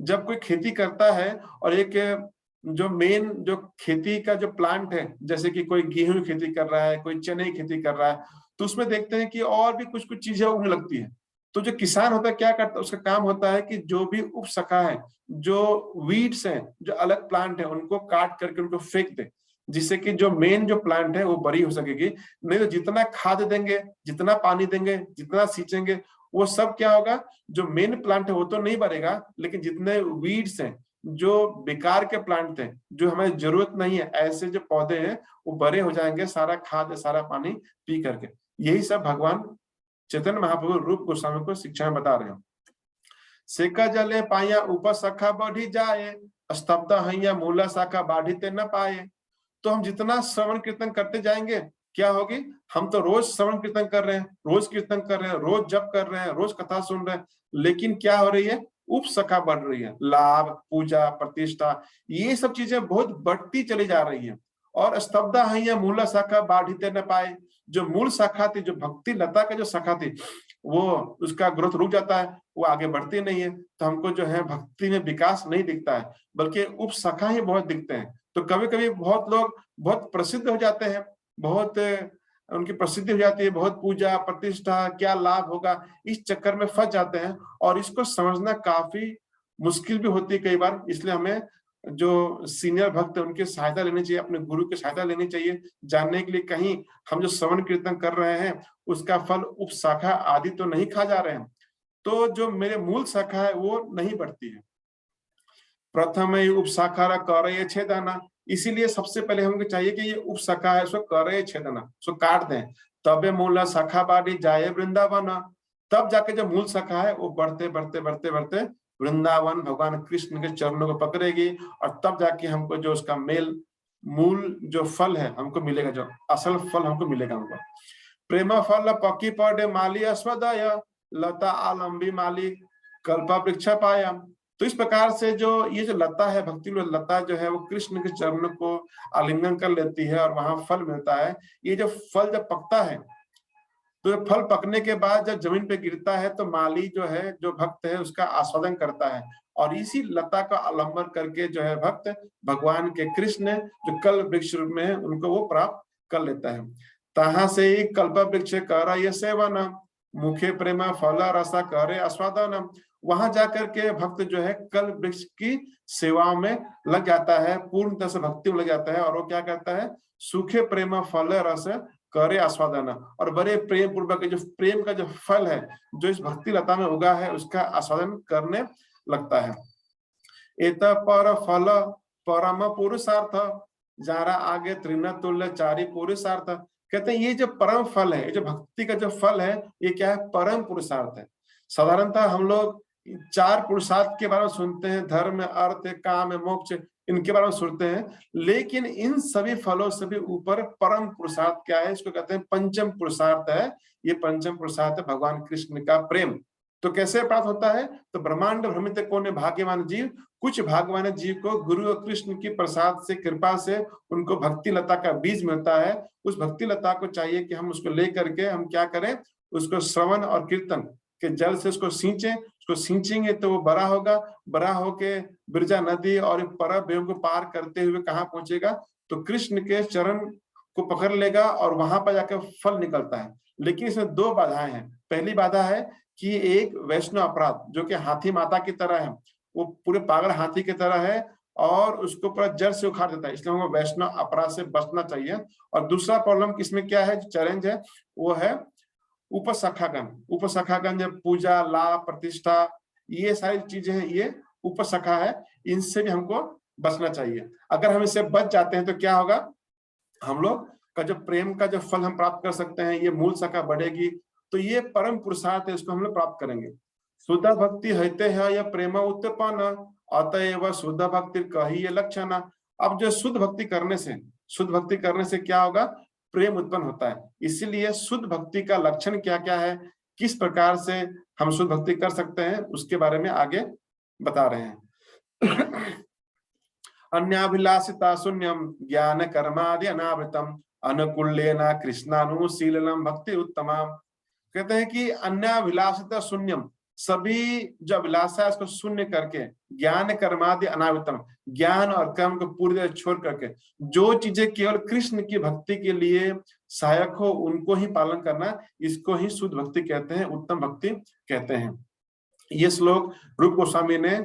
जब कोई खेती करता है और एक जो मेन जो खेती का जो प्लांट है, जैसे कि कोई गेहूं की खेती कर रहा है, कोई चने की खेती कर रहा है, तो उसमें देखते हैं कि और भी कुछ कुछ चीजें उगने लगती है। तो जो किसान होता है क्या करता है, उसका काम होता है कि जो भी उपसखा है, जो वीड्स हैं, जो अलग प्लांट है, उनको काट करके उनको फेंक दे, जिससे कि जो मेन जो प्लांट है वो बड़ी हो सकेगी। नहीं तो जितना खाद देंगे, जितना पानी देंगे, जितना सींचेंगे, वो सब क्या होगा, जो मेन प्लांट है वो तो नहीं बढ़ेगा, लेकिन जितने वीड्स हैं, जो बेकार के प्लांट थे, जो हमें जरूरत नहीं है, ऐसे जो पौधे हैं वो बड़े हो जाएंगे, सारा खाद सारा पानी पी करके। यही सब भगवान चैतन्य महाप्रभु रूप गोस्वामी को शिक्षा में बता रहे हैं। सेका जले पाया ऊपर शाखा बढ़ी जाए, स्तब्ध हैया मूला शाखा बाढ़ीते न पाए। तो हम जितना श्रवण कीर्तन करते जाएंगे, क्या होगी, हम तो रोज श्रवण कीर्तन कर रहे हैं, रोज कीर्तन कर रहे हैं, रोज जप कर रहे हैं, रोज कथा सुन रहे हैं, लेकिन क्या हो रही है, उपसखा बढ़ रही है, लाभ, पूजा, प्रतिष्ठा, ये सब चीजें बहुत बढ़ती चली जा रही है। और स्तब्धा है मूला शाखा बाढ़ीते न पाए, जो मूल शाखा थी, जो भक्ति लता का जो शाखा थी, वो उसका ग्रोथ रुक जाता है, वो आगे बढ़ती नहीं है। तो हमको जो है भक्ति में विकास नहीं दिखता है, बल्कि उपशाखा ही बहुत दिखते हैं। तो कभी कभी बहुत लोग बहुत प्रसिद्ध हो जाते हैं, बहुत उनकी प्रसिद्धि हो जाती है, बहुत पूजा प्रतिष्ठा, क्या लाभ होगा, इस चक्कर में फंस जाते हैं। और इसको समझना काफी मुश्किल भी होती है कई बार। इसलिए हमें जो सीनियर भक्त है उनकी सहायता लेनी चाहिए, अपने गुरु की सहायता लेनी चाहिए, जानने के लिए कहीं हम जो श्रवण कीर्तन कर रहे हैं उसका फल उपशाखा आदि तो नहीं खा जा रहे हैं, तो जो मेरे मूल शाखा है वो नहीं बढ़ती है। प्रथम उपशाखा कर छेदना, इसीलिए सबसे पहले हमको चाहिए कि ये उपशाखा है उसको करे छेदना, उसको काट दें, तबे मूल शाखा बाड़ी जाए वृंदावन। तब जाके जो मूल शाखा है वो बढ़ते बढ़ते बढ़ते बढ़ते वृंदावन भगवान कृष्ण के चरणों को पकड़ेगी, और तब जाके हमको जो उसका मूल जो फल है हमको मिलेगा, जो असल फल हमको मिलेगा हमको। प्रेम फल पकी पड़े माली अस्वदय, लता आलंबी माली कल्पा वृक्ष पाया। तो इस प्रकार से जो ये जो लता है, भक्ति में लता जो है वो कृष्ण के चरण को आलिंगन कर लेती है और वहां फल मिलता है। ये जो फल जब पकता है, तो फल पकने के बाद जब जमीन पे गिरता है तो माली जो है, जो भक्त है, उसका आस्वादन करता है, और इसी लता का आलंबन करके जो है भक्त भगवान के कृष्ण जो कल्प वृक्ष रूप में है उनको वो प्राप्त कर लेता है। तहां से ही कल्प वृक्ष कर ये सेवन, मुखे प्रेम फल रसा करे आस्वादन। वहां जाकर के भक्त जो है कल्प वृक्ष की सेवा में लग जाता है, पूर्णतः से भक्ति में लग जाता है, और वो क्या करता है, सूखे प्रेम फल रस करे आस्वादन, और बड़े प्रेम पूर्वक जो प्रेम का जो फल है जो इस भक्ति लता में उगा है उसका आस्वादन करने लगता है। एत पर फल परम पुरुषार्थ, जारा आगे तृण तुल्य चारी पुरुषार्थ। कहते हैं ये जो परम फल है, ये जो भक्ति का जो फल है, ये क्या है, परम पुरुषार्थ है। साधारणतः हम लोग 4 पुरुषार्थ के बारे में सुनते हैं, धर्म अर्थ काम मोक्ष, इनके बारे में सुनते हैं, लेकिन इन सभी फलों से भी ऊपर परम पुरुषार्थ क्या है, इसको कहते हैं पंचम पुरुषार्थ है। ये पंचम पुरुषार्थ है भगवान कृष्ण का प्रेम। तो कैसे प्राप्त होता है, तो ब्रह्मांड भ्रमित कौन भाग्यवान जीव, कुछ भाग्यवान जीव को गुरु और कृष्ण की प्रसाद से, कृपा से उनको भक्ति लता का बीज मिलता है। उस भक्ति लता को चाहिए कि हम उसको लेकर के हम क्या करें, उसको श्रवण और कीर्तन के जल से उसको सींचें। उसको सींचेंगे तो वो बड़ा होगा, बड़ा होके बिरजा नदी और परब को पार करते हुए कहाँ पहुंचेगा, तो कृष्ण के चरण को पकड़ लेगा और वहां पर जाकर फल निकलता है। लेकिन इसमें 2 बाधाएं हैं। पहली बाधा है कि एक वैष्णव अपराध, जो कि हाथी माता की तरह है, वो पूरे पागल हाथी की तरह है और उसको पूरा जड़ से उखाड़ देता है, इसलिए हमको वैष्णव अपराध से बचना चाहिए। और दूसरा प्रॉब्लम किसमें क्या है, चैलेंज है, वो है उपशाखागण। उपशाखागण जब पूजा लाभ प्रतिष्ठा ये सारी चीजें हैं, ये उपशाखा है, इनसे भी हमको बचना चाहिए। अगर हम इससे बच जाते हैं तो क्या होगा, हम लोग का जो प्रेम का जो फल हम प्राप्त कर सकते हैं, ये मूल शाखा बढ़ेगी, तो ये परम पुरुषार्थ है, इसको हम लोग प्राप्त करेंगे। शुद्ध भक्ति हैते है या प्रेम उत्पन्न, अतएव शुद्ध भक्ति कही ये लक्षण। अब जो शुद्ध भक्ति करने से क्या होगा? प्रेम उत्पन्न होता है। इसीलिए शुद्ध भक्ति का लक्षण क्या क्या है, किस प्रकार से हम शुद्ध भक्ति कर सकते हैं, उसके बारे में आगे बता रहे हैं। अन्याभिलाषिता शून्यम ज्ञान कर्मादि अनावृतम अनुकूल्येन कृष्णानुशीलनम भक्ति उत्तमा। कहते हैं कि अन्याभिलाषिता शून्यम, सभी जो अभिलाषा है उसको शून्य करके, ज्ञान कर्मादि अनावृतम, ज्ञान और कर्म को पूरी तरह छोड़ करके, जो चीजें केवल कृष्ण की भक्ति के लिए सहायक हो उनको ही पालन करना, इसको ही शुद्ध भक्ति कहते हैं, उत्तम भक्ति कहते हैं। ये श्लोक रूप गोस्वामी ने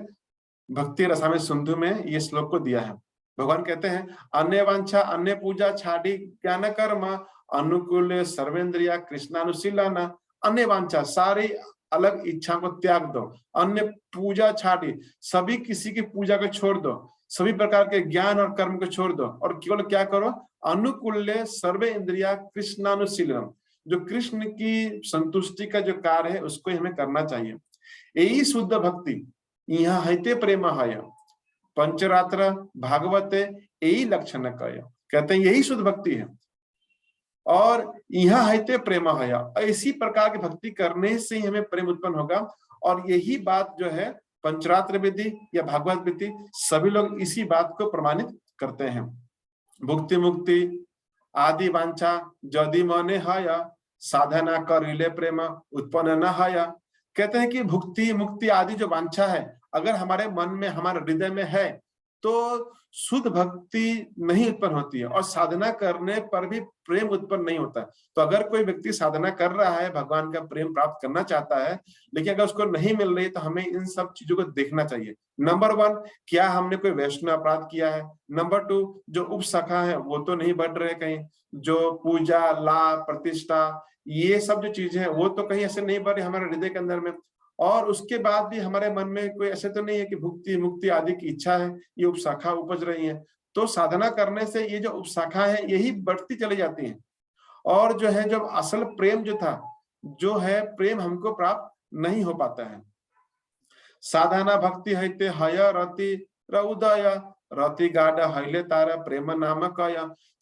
भक्ति रसामृत सिंधु में ये श्लोक को दिया है। भगवान कहते हैं अन्य वांछा अन्य पूजा छाड़ी ज्ञान कर्म अनुकूल सर्वेंद्रिया कृष्णानुशीलन। अन्य वांछा, सारी अलग इच्छा को त्याग दो, अन्य पूजा छाड़ी, सभी किसी की पूजा को छोड़ दो, सभी प्रकार के ज्ञान और कर्म को छोड़ दो, और केवल क्या करो? अनुकूल सर्वे इंद्रिया कृष्णानुशीलन, जो कृष्ण की संतुष्टि का जो कार्य है उसको हमें करना चाहिए। यही शुद्ध भक्ति यहाँ हैते प्रेम है, पंचरात्र भागवते यही लक्षण कय, कहते हैं यही शुद्ध भक्ति है। और यहाँ हैते प्रेम है, इसी प्रकार की भक्ति करने से ही हमें प्रेम उत्पन्न होगा। और यही बात जो है पंचरात्र विधि या भागवत विधि, सभी लोग इसी बात को प्रमाणित करते हैं। भुक्ति मुक्ति आदि वांछा यदि मने है, साधना करिले प्रेम उत्पन्न न है। कहते हैं कि भुक्ति मुक्ति आदि जो वांछा है अगर हमारे मन में, हमारे हृदय में है, तो शुद्ध भक्ति नहीं उत्पन्न होती है, और साधना करने पर भी प्रेम उत्पन्न नहीं होता। तो अगर कोई व्यक्ति साधना कर रहा है, भगवान का प्रेम प्राप्त करना चाहता है, लेकिन अगर उसको नहीं मिल रही, तो हमें इन सब चीजों को देखना चाहिए। नंबर 1, क्या हमने कोई वैष्णव अपराध किया है? नंबर 2, जो उपशाखा है वो तो नहीं बढ़ रहे कहीं, जो पूजा लाभ प्रतिष्ठा ये सब जो चीजें हैं वो तो कहीं ऐसे नहीं बढ़ रही हमारे हृदय के अंदर में। और उसके बाद भी हमारे मन में कोई ऐसे तो नहीं है कि भुक्ति मुक्ति आदि की इच्छा है, ये उपशाखा उपज रही है। तो साधना करने से ये जो उपशाखा है यही बढ़ती चली जाती है, और जो है, जब असल प्रेम जो था, जो है प्रेम हमको प्राप्त नहीं हो पाता है। साधना भक्ति हैते हय रति उदय रति गाढ़ हैले तारा प्रेम नामक।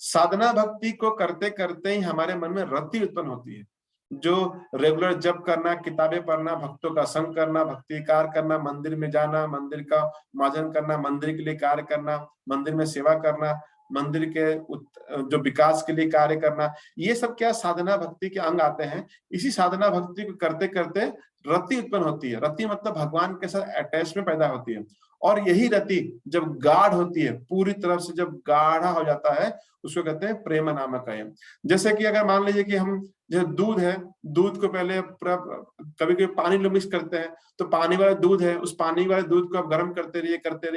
साधना भक्ति को करते करते ही हमारे मन में रति उत्पन्न होती है। जो रेगुलर जप करना, किताबें पढ़ना, भक्तों का संग करना, भक्ति कार्य करना, मंदिर में जाना, मंदिर का मार्जन करना, मंदिर के लिए कार्य करना, मंदिर में सेवा करना, मंदिर के जो विकास के लिए कार्य करना, ये सब क्या साधना भक्ति के अंग आते हैं। इसी साधना भक्ति को करते करते रति उत्पन्न होती है। रति मतलब भगवान के साथ अटैचमेंट पैदा होती है, और यही रति जब गाढ़ होती है, पूरी तरफ से जब गाढ़ा हो जाता है, उसको कहते हैं प्रेम नामक है। जैसे कि अगर मान लीजिए कि हम जो दूध है, दूध को पहले पूरा कभी कभी पानी में मिक्स करते हैं, तो पानी वाला दूध है, उस पानी वाले दूध को आप गर्म करते रहिए करते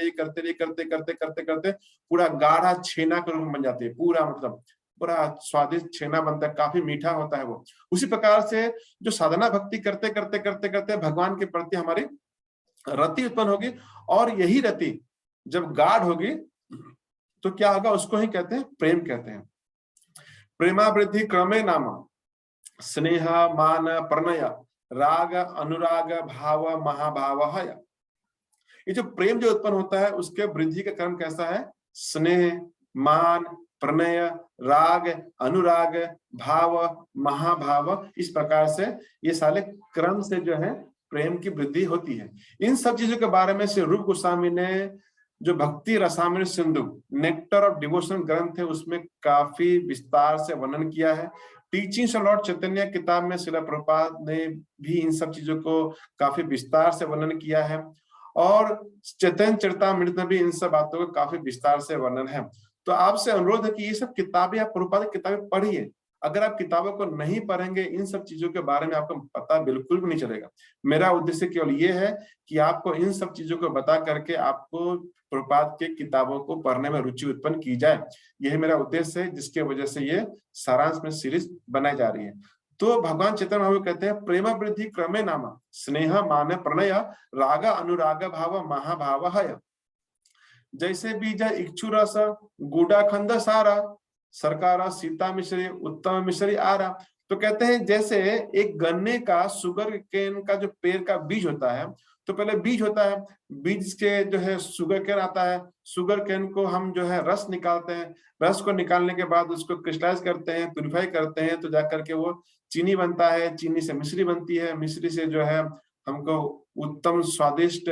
पूरा गाढ़ा छेना का रूप बन जाती है। पूरा मतलब बड़ा स्वादिष्ट छेना बनता है, काफी मीठा होता है वो। उसी प्रकार से जो साधना भक्ति करते करते भगवान के प्रति हमारी रति उत्पन्न होगी, और यही रति जब गाढ़ होगी तो क्या होगा? उसको ही कहते हैं प्रेम कहते हैं। प्रेमावृद्धि क्रमे नाम स्नेह मान प्रणय राग अनुराग भाव महाभाव है। ये जो प्रेम जो उत्पन्न होता है उसके वृद्धि का क्रम कैसा है? स्नेह मान प्रणय राग अनुराग भाव महाभाव, इस प्रकार से ये सारे क्रम से जो है प्रेम की वृद्धि होती है। इन सब चीजों के बारे में श्री रूप गोस्वामी ने जो भक्ति Rasamrita Sindhu nectar of devotion ग्रंथ है उसमें काफी विस्तार से वर्णन किया है। टीचिंग्स ऑफ लॉर्ड चैतन्य किताब में श्रील प्रभुपाद ने भी इन सब चीजों को काफी विस्तार से वर्णन किया है, और चैतन्य चरितामृत में भी इन सब बातों का काफी विस्तार से वर्णन है। तो आपसे अनुरोध है कि ये सब किताबें आप प्रभुपाद की किताबें पढ़िए। अगर आप किताबों को नहीं पढ़ेंगे, इन सब चीजों के बारे में आपको पता बिल्कुल भी नहीं चलेगा। मेरा उद्देश्य केवल ये है कि आपको इन सब चीजों को बता करके आपको प्रभुपाद के किताबों को पढ़ने में रुचि उत्पन्न की जाए, यही मेरा उद्देश्य है, जिसके वजह से ये सारांश में सीरीज बनाई जा रही है। तो भगवान चैतन्य महाप्रभु कहते हैं प्रेम वृद्धि क्रमे नाम स्नेह मान प्रणय राग अनुराग भाव महाभाव है। जैसे बीज इक्षु रस गुड़ा खंड सारा सरकार सीता मिश्री उत्तम मिश्री आरा। तो कहते हैं जैसे एक गन्ने का, शुगर केन का जो पेड़ का बीज होता है, तो पहले बीज होता है, बीज के जो है शुगर केन आता है, शुगर केन को हम जो है रस निकालते हैं, रस को निकालने के बाद उसको क्रिस्टलाइज करते हैं, प्यूरिफाई करते हैं, तो जाकर के वो चीनी बनता है, चीनी से मिश्री बनती है, मिश्री से जो है हमको उत्तम स्वादिष्ट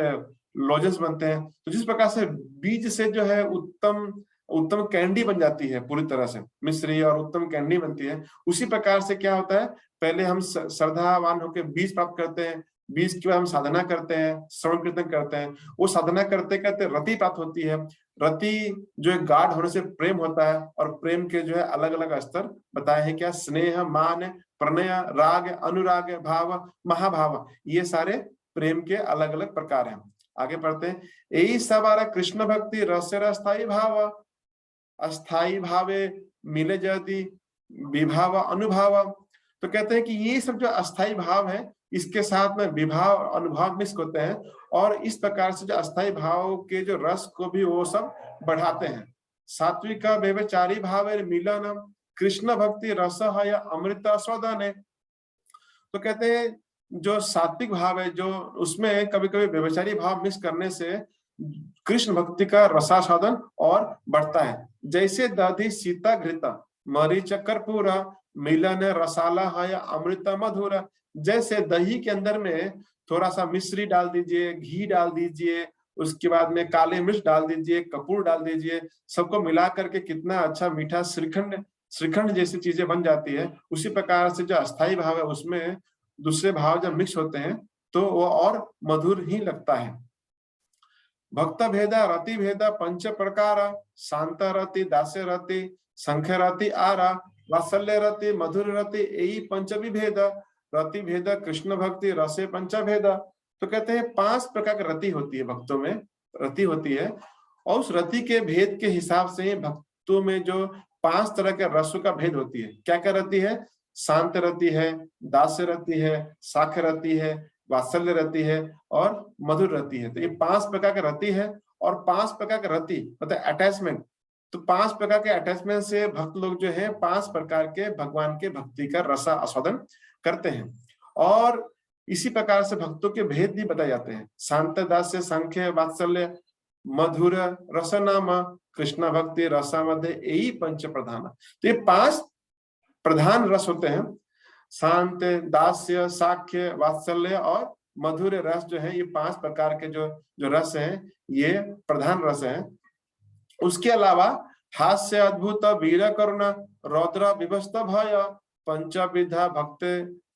लॉजेंस बनते हैं। तो जिस प्रकार से बीज से जो है उत्तम उत्तम कैंडी बन जाती है, पूरी तरह से मिश्री और उत्तम कैंडी बनती है, उसी प्रकार से क्या होता है, पहले हम श्रद्धावान होकर बीज प्राप्त करते हैं, बीज के बाद हम साधना करते हैं, श्रवण कीर्तन करते हैं, वो साधना करते करते रति प्राप्त होती है। रति जो है गाढ़ होने से प्रेम होता है, और प्रेम के जो है अलग अलग स्तर बताए हैं, क्या स्नेह, मान, प्रणय, राग, अनुराग, भाव, महाभाव, ये सारे प्रेम के अलग अलग प्रकार हैं। आगे पढ़ते हैं, यही सवारा कृष्ण भक्ति रस स्थायी भाव, अस्थाई भावे मिले जति विभाव अनुभाव। तो कहते हैं कि ये सब जो अस्थाई भाव है, इसके साथ में विभाव और अनुभव मिक्स होते हैं, और इस प्रकार से जो अस्थाई भाव के जो रस को भी वो सब बढ़ाते हैं। सात्विक व्यभिचारी भाव मिलन कृष्ण भक्ति रस है अमृत स्वदन। तो कहते हैं जो सात्विक भाव है, जो उसमें कभी कभी व्यभिचारी भाव मिक्स करने से कृष्ण भक्ति का रसास्वादन और बढ़ता है। जैसे दधि सीता घृत मरीच कर्पूरा मिलन रसाला है अमृत मधुर। जैसे दही के अंदर में थोड़ा सा मिश्री डाल दीजिए, घी डाल दीजिए, उसके बाद में काले मिर्च डाल दीजिए, कपूर डाल दीजिए, सबको मिला करके कितना अच्छा मीठा श्रीखंड श्रीखंड जैसी चीजें बन जाती है। उसी प्रकार से जो अस्थाई भाव है, उसमें दूसरे भाव जब मिक्स होते हैं तो वो और मधुर ही लगता है। भक्त भेदा रति भेदा पंच प्रकार शांत रति दास्य रति संख्य रति आरा वात्सल्य रति मधुर रति यही पंच विभेद रति भेद कृष्ण भक्ति रसे पंच भेद। तो कहते हैं 5 प्रकार की रति होती है, भक्तों में रति होती है, और उस रति के भेद के हिसाब से भक्तों में जो 5 तरह के रसों का भेद होती है। क्या क्या रति है? शांत रति है, दास्य रति है, साख्य रति है, वात्सल्य रति है और मधुर रति है। तो ये 5 प्रकार के रति है, और 5 प्रकार के रति मतलब अटैचमेंट। तो 5 प्रकार के अटैचमेंट से भक्त लोग जो है 5 प्रकार के भगवान के भक्ति का रसा आस्वादन करते हैं। और इसी प्रकार से भक्तों के भेद भी बताए जाते हैं। शांत दास्य संख्य वात्सल्य मधुर रस नाम कृष्ण भक्ति रसा मध्य यही पंच प्रधान। तो ये 5 प्रधान रस होते हैं, शांत, दास्य, साख्य, वात्सल्य और मधुर रस जो है, ये 5 प्रकार के जो रस हैं, ये प्रधान रस हैं। उसके अलावा हास्य, अद्भुत, वीर, करुणा, रौद्र, विभस्त, भय, पंचविधा भक्त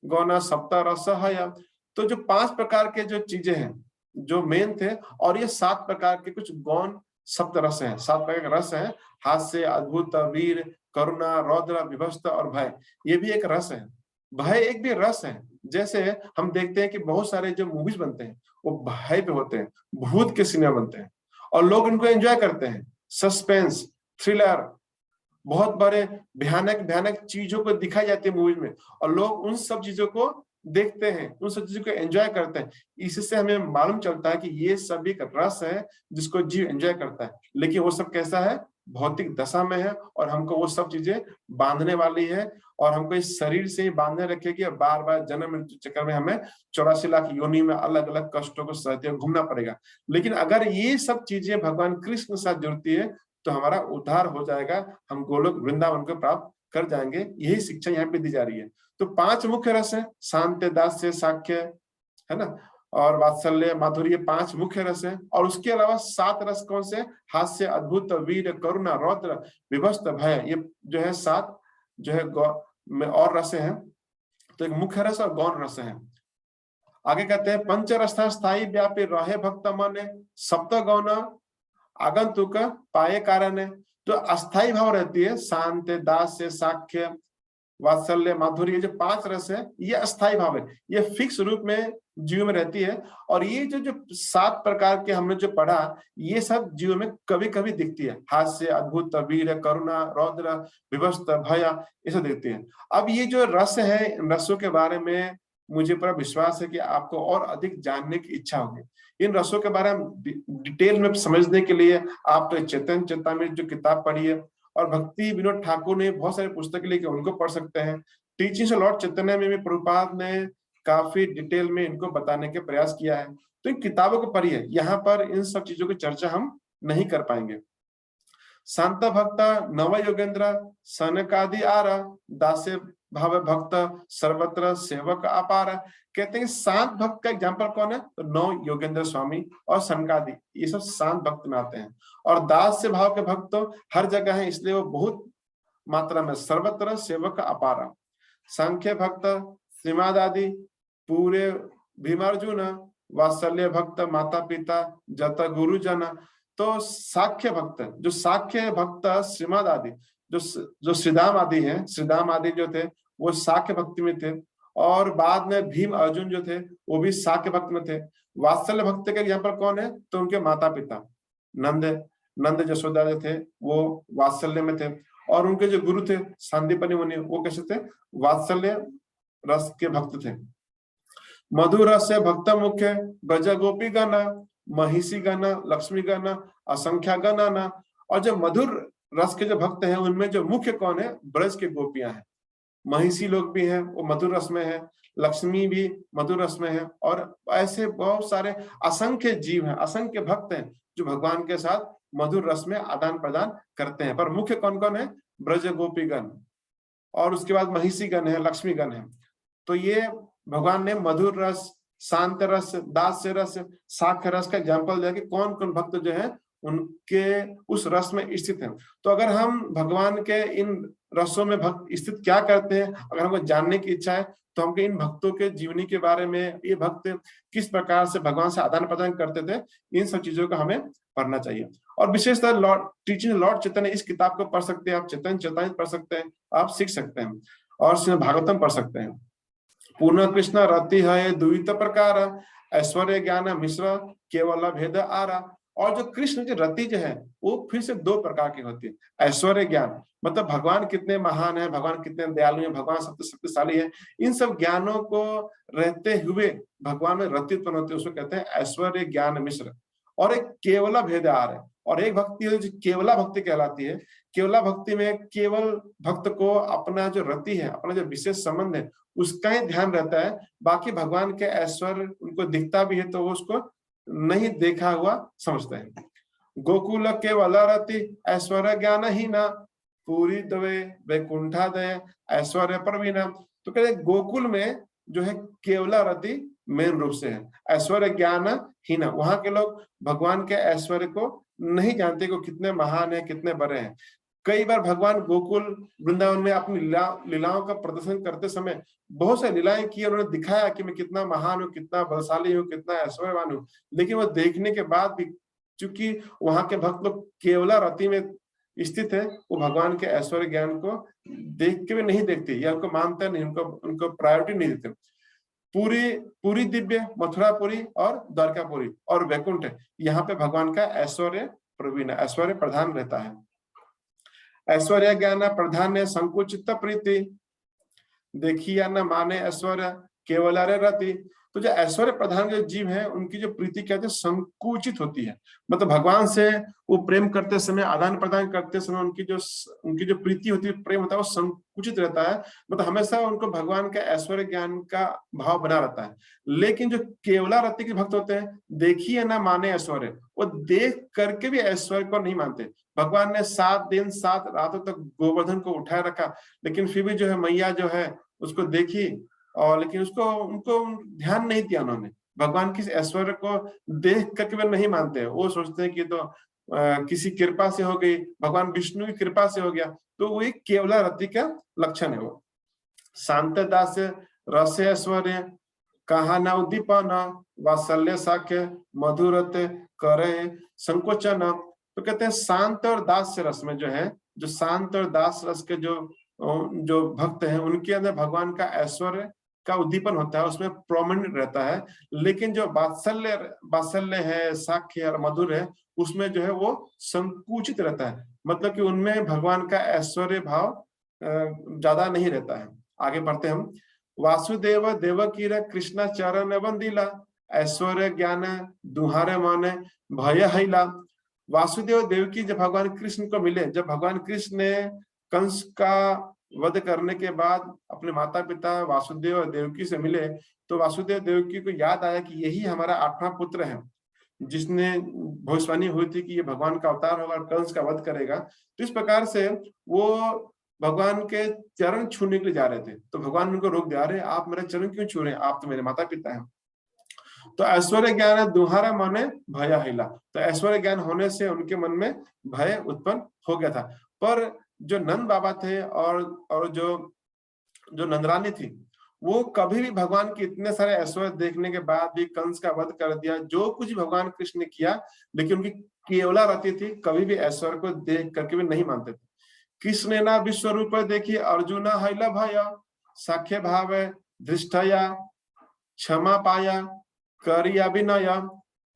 गौण सप्त रस है। तो जो 5 प्रकार के जो चीजें हैं जो मेन थे, और ये 7 प्रकार के कुछ गौण सप्त रस हैं, 7 प्रकार के रस हैं। हास्य, अद्भुत, वीर, करुणा, रौद्र, विभस्त और भय, ये भी एक रस है। भय एक भी रस है। जैसे हम देखते हैं कि बहुत सारे जो मूवीज बनते हैं वो भय पे होते हैं, भूत के सिनेमा बनते हैं, और लोग इनको एंजॉय करते हैं। सस्पेंस, थ्रिलर, बहुत बड़े भयानक भयानक चीजों को दिखाई जाती है मूवीज में, और लोग उन सब चीजों को देखते हैं, उन सब चीजों को एंजॉय करते हैं। इससे हमें मालूम चलता है कि ये सब एक रस है जिसको जीव एंजॉय करता है। लेकिन वो सब कैसा है? भौतिक दशा में है, और हमको वो सब चीजें बांधने वाली है, और हमको इस शरीर से ही बांधने रखेगी, और बार बार जन्म मृत्यु चक्कर में हमें 84 लाख योनि में अलग अलग कष्टों को सहते हुए घूमना पड़ेगा। लेकिन अगर ये सब चीजें भगवान कृष्ण के साथ जुड़ती है तो हमारा उद्धार हो जाएगा, हम गोलोक वृंदावन को प्राप्त कर जाएंगे। यही शिक्षा यहाँ पे दी जा रही है। तो 5 मुख्य रस है, शांत, दास्य, साख्य, है ना, और वात्सल्य, माधुर्य, 5 मुख्य रस है। और उसके अलावा 7 रस कौन से? हास्य, अद्भुत, वीर, करुणा, रौद्र, विभस्त, भय, ये जो है 7 जो है और रस हैं। तो एक मुख्य रस और गौण रस है। आगे कहते हैं पंच रस स्थायी व्यापी रहे भक्त मन सप्त गौण आगंतुक पाए कारण है। तो अस्थाई भाव रहती है, शांत, दास्य, साख्य, वात्सल्य, माधुर्य, जो 5 रस है ये अस्थाई भाव है, ये फिक्स रूप में जीव में रहती है। और ये जो 7 प्रकार के हमने जो पढ़ा, ये सब जीव में कभी कभी दिखती है। हास्य, अद्भुत, वीर, करुणा, रौद्र, विभस्त, भय, ये सब दिखती है। अब ये जो रस है, इन रसों के बारे में मुझे पूरा विश्वास है कि आपको और अधिक जानने की इच्छा होगी। इन रसों के बारे में डिटेल में समझने के लिए आप तो चैतन्य चेतामृत जो किताब पढ़िए, और भक्ति विनोद ठाकुर ने बहुत सारे पुस्तक लिखे, उनको पढ़ सकते हैं। टीचिंग्स ऑफ लॉर्ड चैतन्य में भी प्रभुपाद ने काफी डिटेल में इनको बताने के प्रयास किया है। तो इन किताबों को पढ़िए, यहाँ पर इन सब चीजों की चर्चा हम नहीं कर पाएंगे। शांत भक्त नव योगेंद्र सनकादि आरा दास्य भाव भक्त सर्वत्र सेवक अपार। कहते हैं शांत भक्त का एग्जाम्पल कौन है? तो नव योगेंद्र स्वामी और सनकादि, ये सब शांत भक्त में आते हैं। और दास्य भाव के भक्त तो हर जगह है, इसलिए वो बहुत मात्रा में सर्वत्र सेवक अपार। सांख्य भक्त श्रीमाद आदि पूरे भीमार्जुन वात्सल्य भक्त माता पिता जत गुरुजन। तो साख्य भक्त, जो साख्य भक्त श्रीमद आदि, जो श्रीदाम आदि हैं, श्रीदाम आदि जो थे वो साख्य भक्ति में थे, और बाद में भीम अर्जुन जो थे वो भी साख्य भक्त में थे। वात्सल्य भक्त के एग्जाम्पल कौन है? तो उनके माता पिता नंद जशोदा जो थे वो वात्सल्य में थे, और उनके जो गुरु थे सांदीपनि मुनि वो कैसे थे? वात्सल्य रस के भक्त थे। मधुर रस भक्त मुख्य ब्रज गोपी गण महिषी गण लक्ष्मी गण असंख्या गण। और जो मधुर रस के जो भक्त हैं उनमें जो मुख्य कौन है? ब्रज के गोपियां हैं, महिषी लोग भी हैं वो मधुर रस में है, लक्ष्मी भी मधुर रस में है, और ऐसे बहुत सारे असंख्य जीव हैं, असंख्य भक्त हैं जो भगवान के साथ मधुर रस में आदान प्रदान करते हैं। पर मुख्य कौन कौन है? ब्रज गोपी गण, और उसके बाद महिषी गण है, लक्ष्मी गण है। तो ये भगवान ने मधुर रस, शांत रस, दास्य रस, साख्य रस का एग्जाम्पल दिया कि कौन कौन भक्त जो है उनके उस रस में स्थित है। तो अगर हम भगवान के इन रसों में भक्त स्थित क्या करते हैं, अगर हमको जानने की इच्छा है तो हमको इन भक्तों के जीवनी के बारे में, ये भक्त किस प्रकार से भगवान से आदान प्रदान करते थे, इन सब चीजों को हमें पढ़ना चाहिए। और विशेषतः लॉर्ड टीचिंग लॉर्ड चैतन्य, इस किताब को पढ़ सकते हैं आप, चैतन्य चैतन्य पढ़ सकते हैं, आप सीख सकते हैं, और श्रीमद् भागवतम पढ़ सकते हैं। पूर्ण कृष्ण रति है द्वित प्रकार ऐश्वर्य ज्ञान मिश्र केवल भेद आरा। और जो कृष्ण की रति जो है वो फिर से दो प्रकार की होती है। ऐश्वर्य ज्ञान मतलब भगवान कितने महान है, भगवान कितने दयालु हैं, भगवान सबसे शक्तिशाली है, इन सब ज्ञानों को रहते हुए भगवान में रति उत्पन्न होती है, उसको कहते हैं ऐश्वर्य ज्ञान मिश्र। और एक केवला भेद आर है, और एक भक्ति है जो केवला भक्ति कहलाती है। केवला भक्ति में केवल भक्त को अपना जो रति है, अपना जो विशेष संबंध है उसका ही ध्यान रहता है, बाकी भगवान के ऐश्वर्य उनको दिखता भी है तो वो उसको नहीं देखा हुआ समझते हैं। गोकुल केवल रति ऐश्वर्य ज्ञान ही ना पूरी दवे वैकुंठा दे ऐश्वर्य प्रवीणा। तो कहते गोकुल में जो है केवला रति मेन रूप से है, ऐश्वर्य ज्ञान ही ना, वहां के लोग भगवान के ऐश्वर्य को नहीं जानते को कितने महान है, कितने बड़े हैं। कई बार भगवान गोकुल वृंदावन में अपनी लीलाओं का प्रदर्शन करते समय बहुत सारी लीलाएं की, उन्होंने दिखाया कि मैं कितना महान हूँ, कितना बलशाली हूँ, कितना ऐश्वर्यवान हूँ, लेकिन वो देखने के बाद भी चूंकि वहां के भक्त लोग केवला रति में स्थित है, वो भगवान के ऐश्वर्य ज्ञान को देख के भी नहीं देखते या उनको मानते नहीं, उनको प्रायोरिटी नहीं देते। पूरी दिव्य मथुरापुरी और द्वारकापुरी और वैकुंठ, यहाँ पे भगवान का ऐश्वर्य प्रवीण, ऐश्वर्य प्रधान रहता है। ऐश्वर्य ज्ञान प्रधान संकुचित प्रीति देखिए न माने ऐश्वर्य केवल रति। तो जो ऐश्वर्य प्रधान जो जीव है उनकी जो प्रीति कहते हैं संकुचित होती है, मतलब भगवान से वो प्रेम करते समय, आदान प्रदान करते समय उनकी जो प्रीति होती है, प्रेम होता है, वो संकुचित रहता है, मतलब हमेशा उनको भगवान के ऐश्वर्य ज्ञान का भाव बना रहता है। लेकिन जो केवला रति के भक्त होते हैं, देखिए ना माने ऐश्वर्य, वो देख करके भी ऐश्वर्य को नहीं मानते। भगवान ने 7 दिन 7 रातों तक गोवर्धन को उठाए रखा, लेकिन फिर भी जो है मैया जो है उसको देखी, और लेकिन उनको ध्यान नहीं दिया उन्होंने। भगवान की ऐश्वर्य को देख करके वे नहीं मानते, वो सोचते हैं कि तो किसी कृपा से हो गई, भगवान विष्णु की कृपा से हो गया, तो वो एक केवला रति का लक्षण है। वो शांत दास रस ऐश्वर्य कहा न उद्दीपन वात्सल्य साख्य मधुरत करे संकोचन। तो कहते हैं शांत और दास रस में जो है, जो शांत और दास रस के जो भक्त हैं उनके अंदर भगवान का ऐश्वर्य का उद्दीपन होता है, उसमें प्रोमिनेंट रहता है। लेकिन जो वात्सल्य है, साख्य और मधुर है, उसमें जो है वो संकुचित रहता है, मतलब कि उनमें भगवान का ऐश्वर्य भाव ज्यादा नहीं रहता है। आगे बढ़ते हम। वासुदेव देवकी कृष्ण चरण बंदिला ऐश्वर्य ज्ञान दुहारे माने भय हैला। वासुदेव देवकी जब भगवान कृष्ण को मिले, जब भगवान कृष्ण ने कंस का वध करने के बाद अपने माता पिता वासुदेव और देवकी से मिले, तो वासुदेव देवकी को याद आया कि यही हमारा 8वां पुत्र है, जिसने भविष्यवाणी हुई थी कि ये भगवान का अवतार होगा और कंस का वध करेगा। तो इस प्रकार से वो भगवान के चरण छूने के लिए जा रहे थे, तो भगवान उनको रोक दिया, अरे आप मेरे चरण क्यों छू रहे हैं, आप तो मेरे माता पिता हैं। तो ऐश्वर्य ज्ञान है दुहारा मने भय हिला, तो ऐश्वर्य ज्ञान होने से उनके मन में भय उत्पन्न हो गया था। पर जो नंद बाबा थे और जो जो नंदरानी थी, वो कभी भी भगवान के इतने सारे ऐश्वर्य देखने के बाद भी कंस का वध कर दिया, जो कुछ भी भगवान कृष्ण ने किया, लेकिन उनकी केवला रहती थी, कभी भी ऐश्वर्य को देख करके भी नहीं मानते थे। कृष्ण ना विश्व रूप देखी अर्जुन हैला भय, साख्य भाव धृष्टया क्षमा पाया करी अभिनय।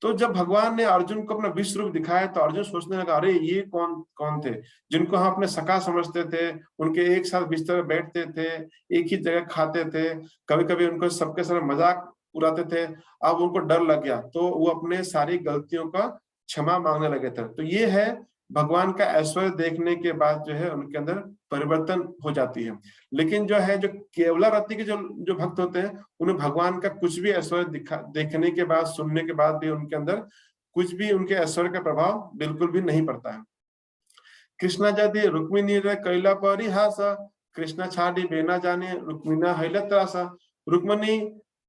तो जब भगवान ने अर्जुन को अपना विश्व रूप दिखाया, तो अर्जुन सोचने लगा, अरे ये कौन कौन थे जिनको हम अपने सखा समझते थे, उनके एक साथ बिस्तर में बैठते थे, एक ही जगह खाते थे, कभी कभी उनको सबके साथ मजाक उड़ाते थे, अब उनको डर लग गया, तो वो अपने सारी गलतियों का क्षमा मांगने लगे थे। तो ये है भगवान का ऐश्वर्य देखने के बाद जो है उनके अंदर परिवर्तन हो जाती है। लेकिन जो है, जो केवला रति के जो भक्त होते हैं, उन्हें भगवान का कुछ भी ऐश्वर्य देखने के बाद, सुनने के बाद भी उनके अंदर कुछ भी उनके ऐश्वर्य का प्रभाव बिल्कुल भी नहीं पड़ता है। कृष्ण यदि रुक्मिणी रे कैला परिहास, कृष्ण छाड़ी बेना जाने रुक्मिणा हैला त्रासा। रुक्मिणी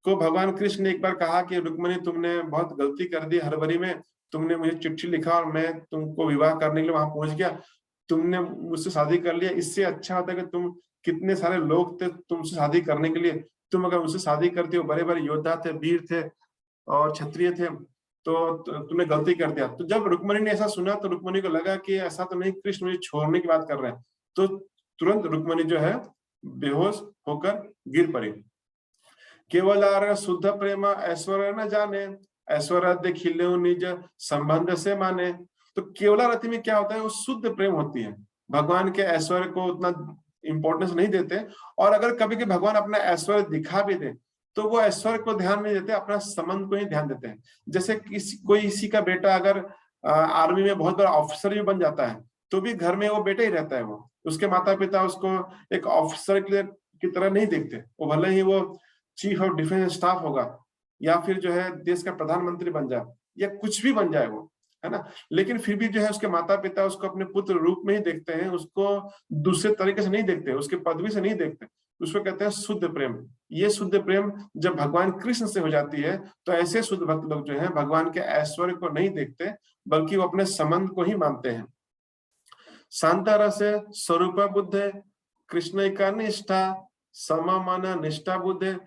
को भगवान कृष्ण ने एक बार कहा कि रुक्मिणी तुमने बहुत गलती कर दी, हड़बड़ी में तुमने मुझे चिट्ठी लिखा और मैं तुमको विवाह करने के लिए वहां पहुंच गया, तुमने मुझसे शादी कर लिया, इससे अच्छा होता है कि तुम, कितने सारे लोग थे तुमसे शादी करने के लिए, तुम अगर मुझसे शादी करती हो, बड़े बड़े योद्धा थे, वीर थे और क्षत्रिय थे, तो तुमने गलती कर दिया। तो जब रुक्मिणी ने ऐसा सुना, तो रुक्मिणी को लगा कि ऐसा तो नहीं, कृष्ण मुझे छोड़ने की बात कर रहे हैं। तो तुरंत रुक्मिणी जो है बेहोश होकर गिर पड़ी। केवल आर शुद्ध प्रेम ऐश्वर्य न जाने, ऐश्वर्य देखिले निज संबंध से माने। तो केवला रति में क्या होता है, वो शुद्ध प्रेम होती है, भगवान के ऐश्वर्य को उतना इंपॉर्टेंस नहीं देते, और अगर कभी कभी भगवान अपना ऐश्वर्य दिखा भी दे, तो वो ऐश्वर्य को ध्यान नहीं देते, अपना संबंध को ही ध्यान देते हैं। जैसे किसी का बेटा अगर आर्मी में बहुत बड़ा ऑफिसर भी बन जाता है, तो भी घर में वो बेटा ही रहता है, वो उसके माता पिता उसको एक ऑफिसर की तरह नहीं देखते, वो भले ही वो चीफ ऑफ डिफेंस स्टाफ होगा, या फिर जो है देश का प्रधानमंत्री बन जाए, या कुछ भी बन जाए वो, है ना, लेकिन फिर भी जो है उसके माता पिता उसको अपने पुत्र रूप में ही देखते हैं, उसको दूसरे तरीके से नहीं देखते, उसके पदवी से नहीं देखते, उसको कहते हैं शुद्ध प्रेम। ये शुद्ध प्रेम जब भगवान कृष्ण से हो जाती है, तो ऐसे शुद्ध भक्त लोग जो है भगवान के ऐश्वर्य को नहीं देखते, बल्कि वो अपने संबंध को ही मानते हैं। शांता से स्वरूप बुद्धे कृष्ण का निष्ठा सममन निष्ठा बुद्धे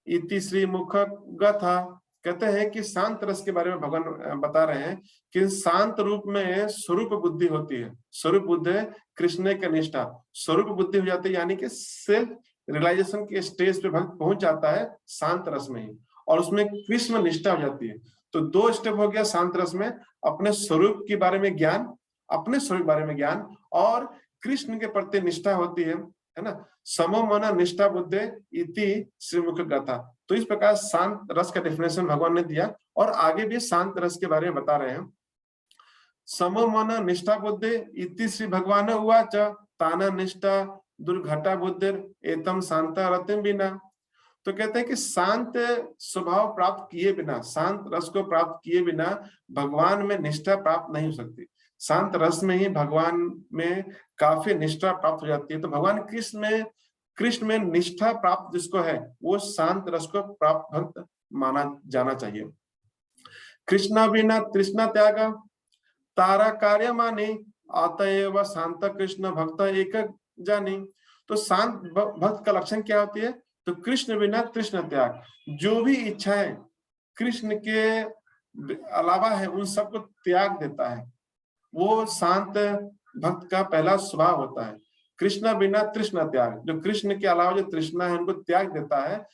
इति श्री मुख गथा। कहते हैं कि शांत रस के बारे में भगवान बता रहे हैं कि शांत रूप में स्वरूप बुद्धि होती है, स्वरूप बुद्धि कृष्ण के निष्ठा, स्वरूप बुद्धि हो जाती है, यानी कि सेल्फ रियलाइजेशन के स्टेज पे भक्त पहुंच जाता है शांत रस में ही, और उसमें कृष्ण निष्ठा हो जाती है। तो 2 स्टेप हो गया शांत रस में, अपने स्वरूप के बारे में ज्ञान, अपने स्वरूप बारे में ज्ञान, और कृष्ण के प्रति निष्ठा होती है ना, समो मन निष्ठा बुद्धे इति श्रीमुख गाथा। तो इस प्रकार शांत रस का डेफिनेशन भगवान ने दिया, और आगे भी शांत रस के बारे में बता रहे हैं। समो मन निष्ठा बुद्धे इति श्री भगवान उवाच ताना निष्ठा दुर्घटा बुद्धिर एतम शांता रतिम बिना। तो कहते हैं कि शांत स्वभाव प्राप्त किए बिना, शांत रस को प्राप्त किए बिना भगवान में निष्ठा प्राप्त नहीं हो सकती। शांत रस में ही भगवान में काफी निष्ठा प्राप्त हो जाती है। तो भगवान कृष्ण में निष्ठा प्राप्त जिसको है, वो शांत रस को प्राप्त भक्त माना जाना चाहिए। कृष्ण बिना तृष्णा त्याग तारा कार्य माने अतएव शांत कृष्ण भक्त एक जानी। तो शांत भक्त का लक्षण क्या होती है, तो कृष्ण बिना तृष्णा त्याग, जो भी इच्छाएं कृष्ण के अलावा है उन सबको त्याग देता है, वो शांत भक्त का पहला स्वभाव होता है। कृष्ण बिना तृष्णा त्याग, जो कृष्ण के अलावा जो तृष्णा है उनको त्याग देता है,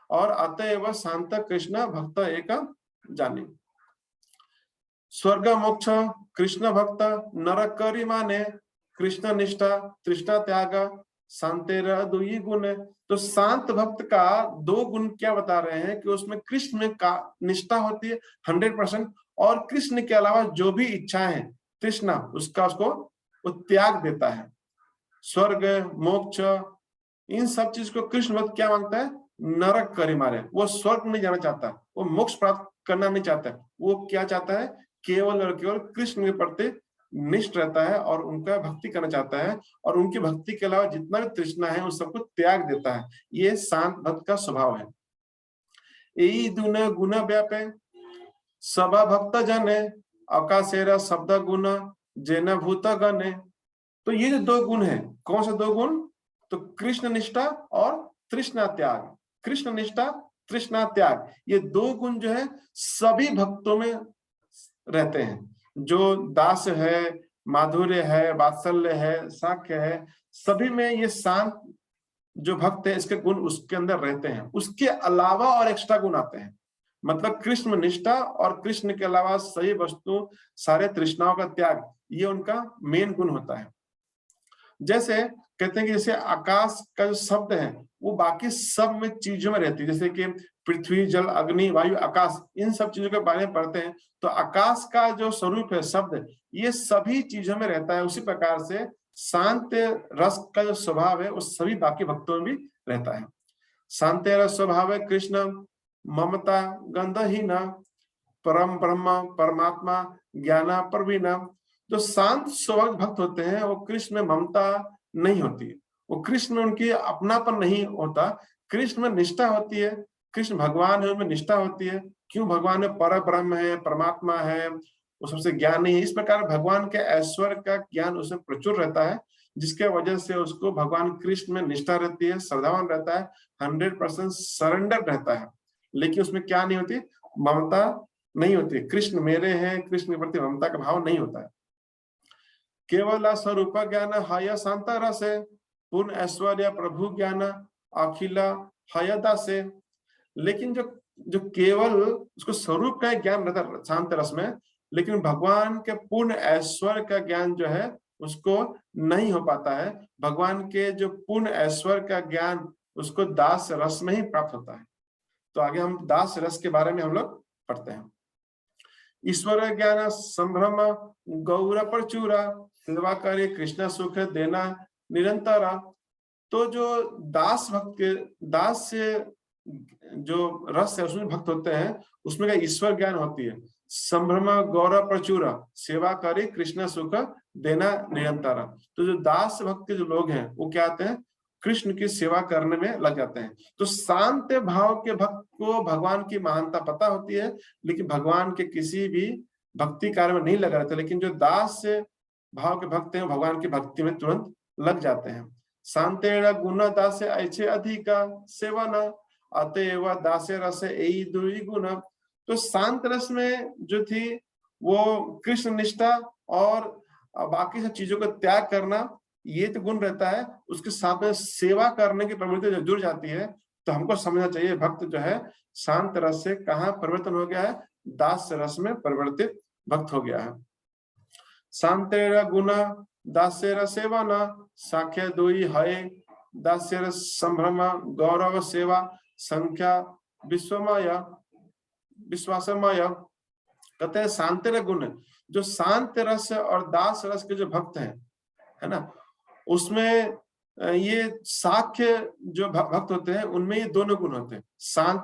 और अतएव शांत कृष्ण भक्त एक जाने। स्वर्ग मोक्ष कृष्ण भक्त नरक करी माने कृष्ण निष्ठा तृष्णा त्याग शांतेर दुई गुण। तो शांत भक्त का 2 गुण क्या बता रहे हैं कि उसमें कृष्ण में का निष्ठा होती है 100%, और कृष्ण के अलावा जो भी इच्छा है तृष्णा उसका उसको वो त्याग देता है। स्वर्ग, मोक्ष, इन सब चीज को कृष्ण भक्त क्या मांगता है? नरक करे मारे। वो स्वर्ग नहीं जाना चाहता, वो मोक्ष प्राप्त करना नहीं चाहता, वो क्या चाहता है? केवल और केवल कृष्ण के प्रति निष्ठ रहता है और उनका भक्ति करना चाहता है, और उनकी भक्ति के अलावा जितना भी तृष्णा है उस सबको त्याग देता है। ये शांत भक्त का स्वभाव है। यही गुण व्यापे सभा भक्त जने अकाशेरा शब्द गुण जेन भूत गणे। तो ये जो दो गुण है, कौन से दो गुण? तो कृष्ण निष्ठा और तृष्णा त्याग। कृष्ण निष्ठा, तृष्णा त्याग, ये दो गुण जो है सभी भक्तों में रहते हैं। जो दास है, माधुर्य है, वात्सल्य है, साख्य है, सभी में ये शांत जो भक्त है इसके गुण उसके अंदर रहते हैं। उसके अलावा और एक्स्ट्रा गुण आते हैं। मतलब कृष्ण निष्ठा और कृष्ण के अलावा सही वस्तु, सारे तृष्णाओं का त्याग, ये उनका मेन गुण होता है। जैसे कहते हैं कि जैसे आकाश का जो शब्द है वो बाकी सब में चीजों में रहती है, जैसे कि पृथ्वी, जल, अग्नि, वायु, आकाश, इन सब चीजों के बारे में पढ़ते हैं तो आकाश का जो स्वरूप है, शब्द, ये सभी चीजों में रहता है। उसी प्रकार से शांत रस का जो स्वभाव है वो सभी बाकी भक्तों में भी रहता है। शांत रस स्वभाव है कृष्ण ममता गंधहीन परम ब्रह्म परमात्मा ज्ञाना प्रवीण। जो शांत स्वभाव भक्त होते हैं वो कृष्ण में ममता नहीं होती, वो कृष्ण उनकी अपनापन नहीं होता, कृष्ण में निष्ठा होती है। कृष्ण भगवान है, उनमें निष्ठा होती है। क्यों? भगवान में पर ब्रह्म है, परमात्मा है, वो सबसे ज्ञानी है। इस प्रकार भगवान के ऐश्वर्य का ज्ञान उसमें प्रचुर रहता है, जिसके वजह से उसको भगवान कृष्ण में निष्ठा रहती है, श्रद्धावान रहता है, 100% सरेंडर रहता है। लेकिन उसमें क्या नहीं होती? ममता नहीं होती। कृष्ण मेरे हैं, कृष्ण के प्रति ममता का भाव नहीं होता है। केवल स्वरूप ज्ञान हय शांत रस है, पूर्ण ऐश्वर्य प्रभु ज्ञान अखिल हय दास है। लेकिन जो जो केवल उसको स्वरूप का ज्ञान रहता है शांत रस में, लेकिन भगवान के पूर्ण ऐश्वर्य का ज्ञान जो है उसको नहीं हो पाता है। भगवान के जो पूर्ण ऐश्वर्य का ज्ञान उसको दास रस में ही प्राप्त होता है। तो आगे हम दास रस के बारे में हम लोग पढ़ते हैं। ईश्वर ज्ञान संभ्रम गौर प्रचुरा सेवा करे कृष्ण सुख देना निरंतर। तो जो दास भक्त के, दास से जो रस है उसमें भक्त होते हैं, उसमें का ईश्वर ज्ञान होती है। संभ्रम गौरव प्रचुर सेवा करे कृष्ण सुख देना निरंतर। तो जो दास भक्त के जो लोग हैं वो क्या आते हैं? कृष्ण की सेवा करने में लग जाते हैं। तो शांत भाव के भक्त को भगवान की महानता पता होती है, लेकिन भगवान के किसी भी भक्ति कार्य में नहीं लगा रहते। लेकिन जो दास भाव के भक्त हैं भगवान की भक्ति में तुरंत लग जाते हैं। शांतेण गुण दास ऐसे अधिक सेवन अतएव दासे रस यही दुई गुण। तो शांत रस में जो थी वो कृष्ण निष्ठा और बाकी सब चीजों का त्याग करना, ये तो गुण रहता है। उसके साथ में सेवा करने की प्रवृत्ति जो जुड़ जाती है, तो हमको समझना चाहिए भक्त जो है शांत रस से कहाँ परिवर्तन हो गया है? दास रस में परिवर्तित भक्त हो गया है। शांतेर गुण दास्यर सेवन साख्य दुई हय दास्यर संभ्रम गौरव सेवा संख्या विश्वमय विश्वासमय। कहते हैं शांतिर गुण, जो शांत रस और दास रस के जो भक्त हैं, है ना, उसमें ये साख्य जो भक्त होते हैं उनमें ये दोनों गुण होते हैं, शांत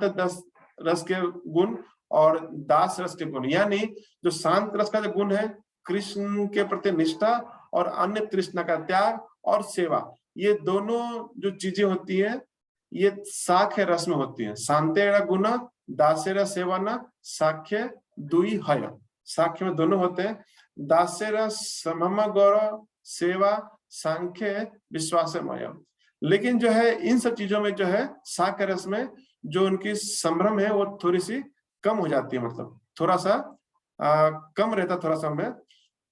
रस के गुण और दास रस के गुण। यानी जो शांत रस का जो गुण है कृष्ण के प्रति निष्ठा और अन्य तृष्णा का त्याग और सेवा, ये दोनों जो चीजें होती हैं ये साख्य रस में होती है। शांतेर गुण दासेर सेवन साख्य दुई हय। साख्य में दोनों होते हैं। दासेर समम गौरव सेवा सांख्य विश्वासमय। लेकिन जो है इन सब चीजों में जो है साख्य रस में जो उनकी संभ्रम है वो थोड़ी सी कम हो जाती है, मतलब थोड़ा सा कम रहता थोड़ा सा में,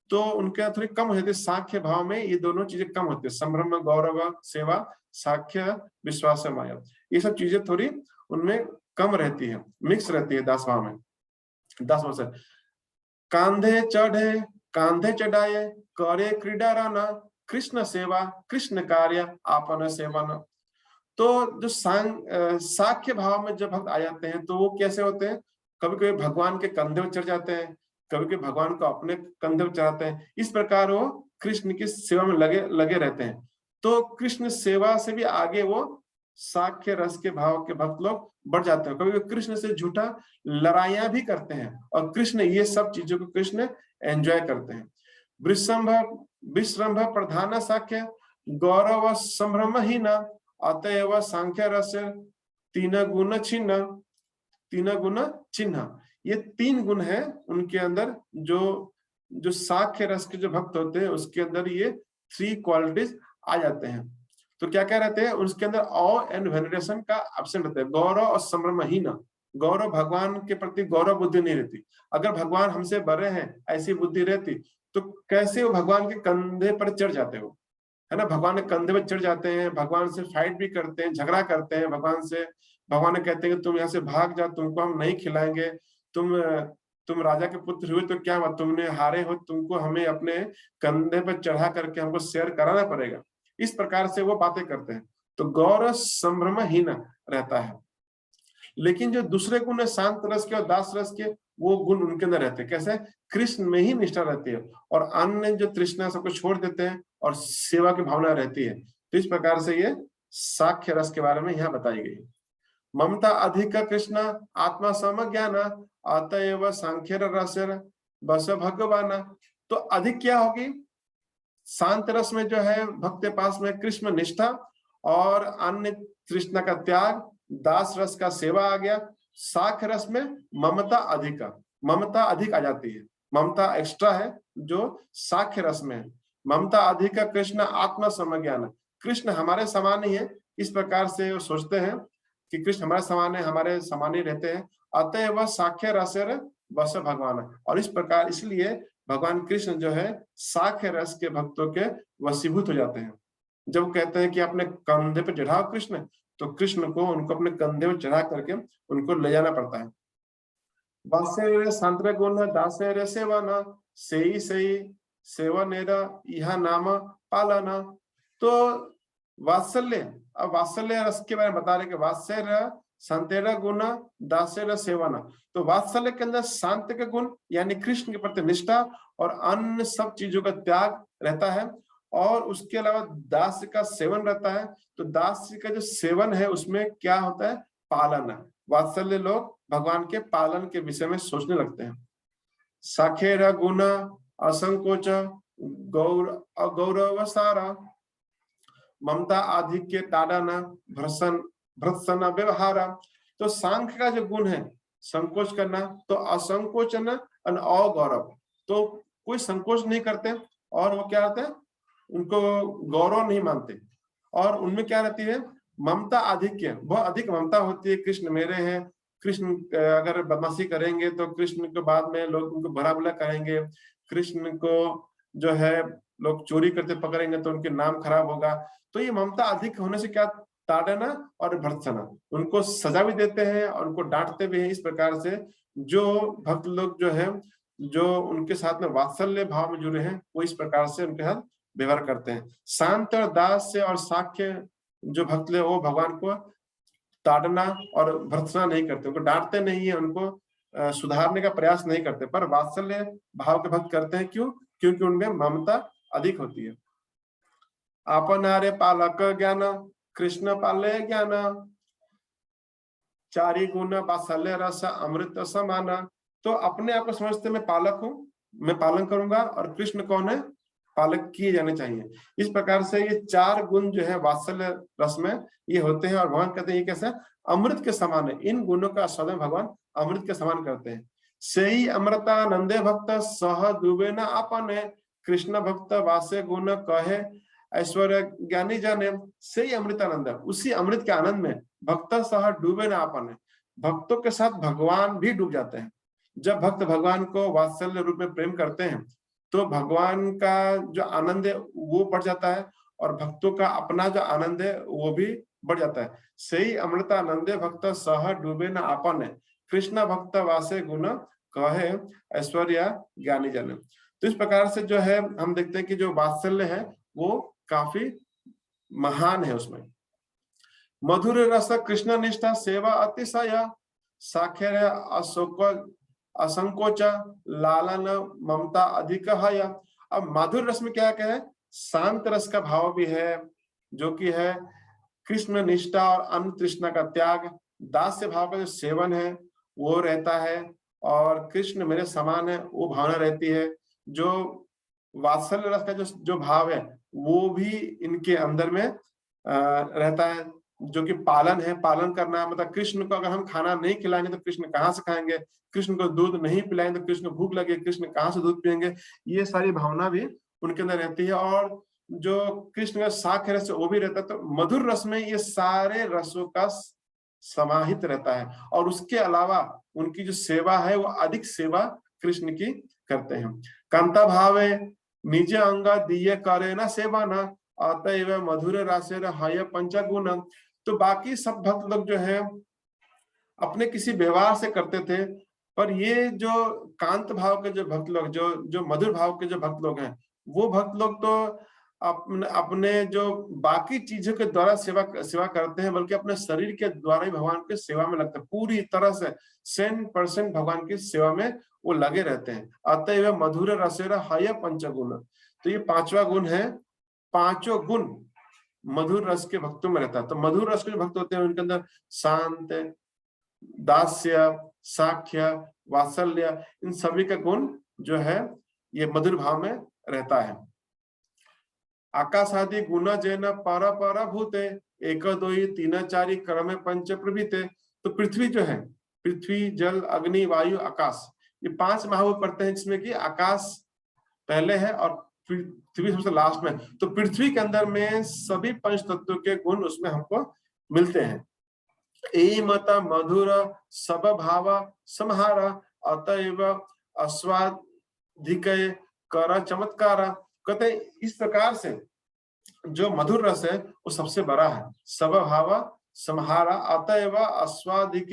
तो उनके थोड़ी कम हो जाती है। साख्य भाव में ये दोनों चीजें कम होती है, संभ्रम गौरव सेवा साख्य विश्वासमय, ये सब चीजें थोड़ी उनमें कम रहती है, मिक्स रहती है दास भाव में। दास भाव से कांधे चढ़े कांधे चढ़ाए करे क्रीडा राना कृष्ण सेवा कृष्ण कार्य आपन सेवन। तो जो साख्य भाव में जब भक्त आ जाते हैं तो वो कैसे होते हैं? कभी कभी भगवान के कंधे पर चढ़ जाते हैं, कभी कभी भगवान को अपने कंधे पर चढ़ाते हैं। इस प्रकार वो कृष्ण की सेवा में लगे रहते हैं। तो कृष्ण सेवा से भी आगे वो साख्य रस के भाव के भक्त लोग बढ़ जाते हैं। कभी कृष्ण से झूठा लड़ाइयां भी करते हैं और कृष्ण ये सब चीजों को कृष्ण एंजॉय करते हैं। विश्रम्भ प्रधान साख्य गौरव संभ्रम ही न अतएव सांख्य रस तीन गुण चिन्ह। ये 3 गुण है उनके अंदर, जो साख्य रस के जो भक्त होते हैं उसके अंदर ये 3 क्वालिटीज आ जाते हैं। तो क्या क्या रहते हैं उसके अंदर? ऑ एंड वेनरेशन का एब्सेंट रहता है, गौरव और संभ्रम ही न। गौरव, भगवान के प्रति गौरव बुद्धि नहीं रहती। अगर भगवान हमसे बड़े हैं ऐसी बुद्धि रहती तो कैसे वो भगवान के कंधे पर चढ़ जाते हो, है ना? भगवान के कंधे पर चढ़ जाते हैं, भगवान से फाइट भी करते हैं, झगड़ा करते हैं भगवान से। भगवान कहते हैं कि तुम यहाँ से भाग जाओ, तुमको हम नहीं खिलाएंगे, तुम राजा के पुत्र हुए तो क्या हुआ, तुमने हारे हो, तुमको हमें अपने कंधे पर चढ़ा करके हमको शेयर कराना पड़ेगा। इस प्रकार से वो बातें करते हैं। तो गौर संभ्रमहीन रहता है। लेकिन जो दूसरे गुण है शांत रस के और दास रस के, वो गुण उनके अंदर रहते हैं। कैसे? कृष्ण में ही निष्ठा रहती है और अन्य जो तृष्णा सबको छोड़ देते हैं और सेवा की भावना रहती है। तो इस प्रकार से ये साख्य रस के बारे में यहाँ बताई गई। ममता अधिक कृष्ण आत्मा सम ज्ञान अतएव सांख्य रस बस भगवान। तो अधिक क्या होगी? शांत रस में जो है भक्त के पास में कृष्ण निष्ठा और अन्य तृष्णा का त्याग, दास रस का सेवा आ गया। साख्य रस में ममता अधिक आ जाती है, ममता एक्स्ट्रा है जो साख्य रस में है। ममता अधिक कृष्ण आत्मा समज्ञान, कृष्ण हमारे समान ही है, इस प्रकार से वो सोचते हैं कि कृष्ण हमारे समान है, हमारे समान ही रहते हैं। अतएव साख्य रस बस भगवान, और इस प्रकार इसलिए भगवान कृष्ण जो है साख्य रस के भक्तों के वशीभूत हो जाते हैं। जब कहते हैं कि अपने कंधे पे चढ़ाओ कृष्ण, तो कृष्ण को उनको अपने कंधे पे चढ़ा करके उनको ले जाना पड़ता है। वात्सल्य सांत्रे गुण दासेर सेवन सेई सेवनेर यह नाम पालना। तो वात्सल्य, अब वात्सल्य रस के बारे में बता रहे कि वात्सल्य संतेरा गुण दासेर सेवन। तो वात्सल्य के अंदर शांत के गुण यानी कृष्ण के प्रति निष्ठा और अन्य सब चीजों का त्याग रहता है, और उसके अलावा दास का सेवन रहता है। तो दास का जो सेवन है उसमें क्या होता है? पालन। वात्सल्य लोग भगवान के पालन के विषय में सोचने लगते हैं। साखेर गुण असंकोच गौरव सारा ममता आधिक्य ताड़ना भ्रत्सन व्यवहार। तो सांख्य का जो गुण है संकोच करना, तो असंकोचन और अगौरव, तो कोई संकोच नहीं करते और वो क्या होता है, उनको गौरव नहीं मानते। और उनमें क्या रहती है? ममता आधिक्य, बहुत अधिक ममता होती है। कृष्ण मेरे हैं, कृष्ण अगर बदमाशी करेंगे तो कृष्ण के बाद में लोग उनको भला बुरा कहेंगे, कृष्ण को जो है लोग चोरी करते पकड़ेंगे तो उनके नाम खराब होगा। तो ये ममता अधिक होने से क्या, ताड़ना और भर्त्सना, उनको सजा भी देते हैं और उनको डांटते भी हैं। इस प्रकार से जो भक्त लोग जो है, जो उनके साथ में वात्सल्य भाव में जुड़े हैं, वो इस प्रकार से उनके साथ व्यवहार करते हैं। शांत और दास से और साख्य जो भक्त लोग वो भगवान को ताड़ना और भर्त्सना नहीं करते, उनको डांटते नहीं है, उनको सुधारने का प्रयास नहीं करते, पर वात्सल्य भाव के भक्त करते हैं। क्यों? क्योंकि उनमें ममता अधिक होती है। आपनारे पालक ज्ञान कृष्ण पाले ज्ञान चारि गुण वात्सल्य रस अमृत समान। तो अपने आप को समझते मैं पालक हूं, मैं पालन करूंगा, और कृष्ण कौन है? पालक किए जाने चाहिए। इस प्रकार से ये 4 गुण जो है वात्सल्य रस में ये होते हैं, और भगवान कहते हैं ये कैसे? अमृत के समान है। इन गुणों का आस्वादन भगवान अमृत के समान करते हैं। सेई अमृतानंदे भक्त सह डूबे न आपने कृष्ण भक्त वासे गुण कहे ऐश्वर्य ज्ञानी जाने। से अमृतानंद, उसी अमृत के आनंद में भक्त सह डूबे न आपने, भक्तों के साथ भगवान भी डूब जाते हैं। जब भक्त भगवान को वात्सल्य रूप में प्रेम करते हैं तो भगवान का जो आनंद है वो बढ़ जाता है, और भक्तों का अपना जो आनंद है वो भी बढ़ जाता है। सही अमृतानंदे भक्त सह डूबे न आपने कृष्ण भक्त वासे गुण कहे ऐश्वर्य ज्ञानी जन। तो इस प्रकार से जो है हम देखते हैं कि जो वात्सल्य है वो काफी महान है। उसमें मधुर रस कृष्ण निष्ठा सेवा अतिशय साखेर अशोक असंकोच लालन ममता अधिक है। अब मधुर रस में क्या क्या है? शांत रस का भाव भी है, जो कि है कृष्ण निष्ठा और अन्य तृष्णा का त्याग, दास्य भाव का जो सेवन है वो रहता है, और कृष्ण मेरे समान है वो भावना रहती है। जो वात्सल्य रस का जो भाव है वो भी इनके अंदर में रहता है, जो कि पालन है, पालन करना, मतलब कृष्ण को अगर हम खाना नहीं खिलाएंगे तो कृष्ण कहाँ से खाएंगे, कृष्ण को दूध नहीं पिलाएंगे तो कृष्ण को भूख लगे, कृष्ण कहाँ से दूध पिएंगे, ये सारी भावना भी उनके अंदर रहती है। और जो कृष्ण का साख्य रस वो भी रहता है, तो मधुर रस में ये सारे रसों का समाहित रहता है। और उसके अलावा उनकी जो सेवा है वो अधिक सेवा कृष्ण की करते हैं। कांता भावे निज अंगा दिए करे न सेवा न, अतएव मधुर रासेर हय पंचगुण। तो बाकी सब भक्त लोग जो है अपने किसी व्यवहार से करते थे, पर ये जो कांत भाव के जो भक्त लोग, जो मधुर भाव के जो भक्त लोग हैं, वो भक्त लोग तो अपने अपने जो बाकी चीजों के द्वारा सेवा करते हैं, बल्कि अपने शरीर के द्वारा ही भगवान की सेवा में लगते हैं, पूरी तरह से 100% भगवान की सेवा में वो लगे रहते हैं। अतएव मधुर रसेर हय पंचगुण। तो ये पांचवा गुण है, पांचों गुण मधुर रस के भक्तों में रहता है। तो मधुर रस के जो भक्त होते हैं उनके अंदर शांत, दास्य, साख्य, वात्सल्य, इन सभी का गुण जो है ये मधुर भाव में रहता है। आकाशादि गुण जैन पर पर भूते, एक दोई तीन चारि क्रमे पंच प्रभृते। तो पृथ्वी जो है, पृथ्वी, जल, अग्नि, वायु, आकाश, ये 5 महाभूत पड़ते हैं, जिसमें कि आकाश पहले है और पृथ्वी सबसे लास्ट में। तो पृथ्वी के अंदर में सभी पंच तत्वों के गुण उसमें हमको मिलते हैं। ए मत मधुर सब भाव संहार, अतएव अस्वाधिक कर चमत्कार। कहते हैं इस प्रकार से जो मधुर रस है वो सबसे बड़ा है, सब भाव संहारा, अतएव अस्वाधिक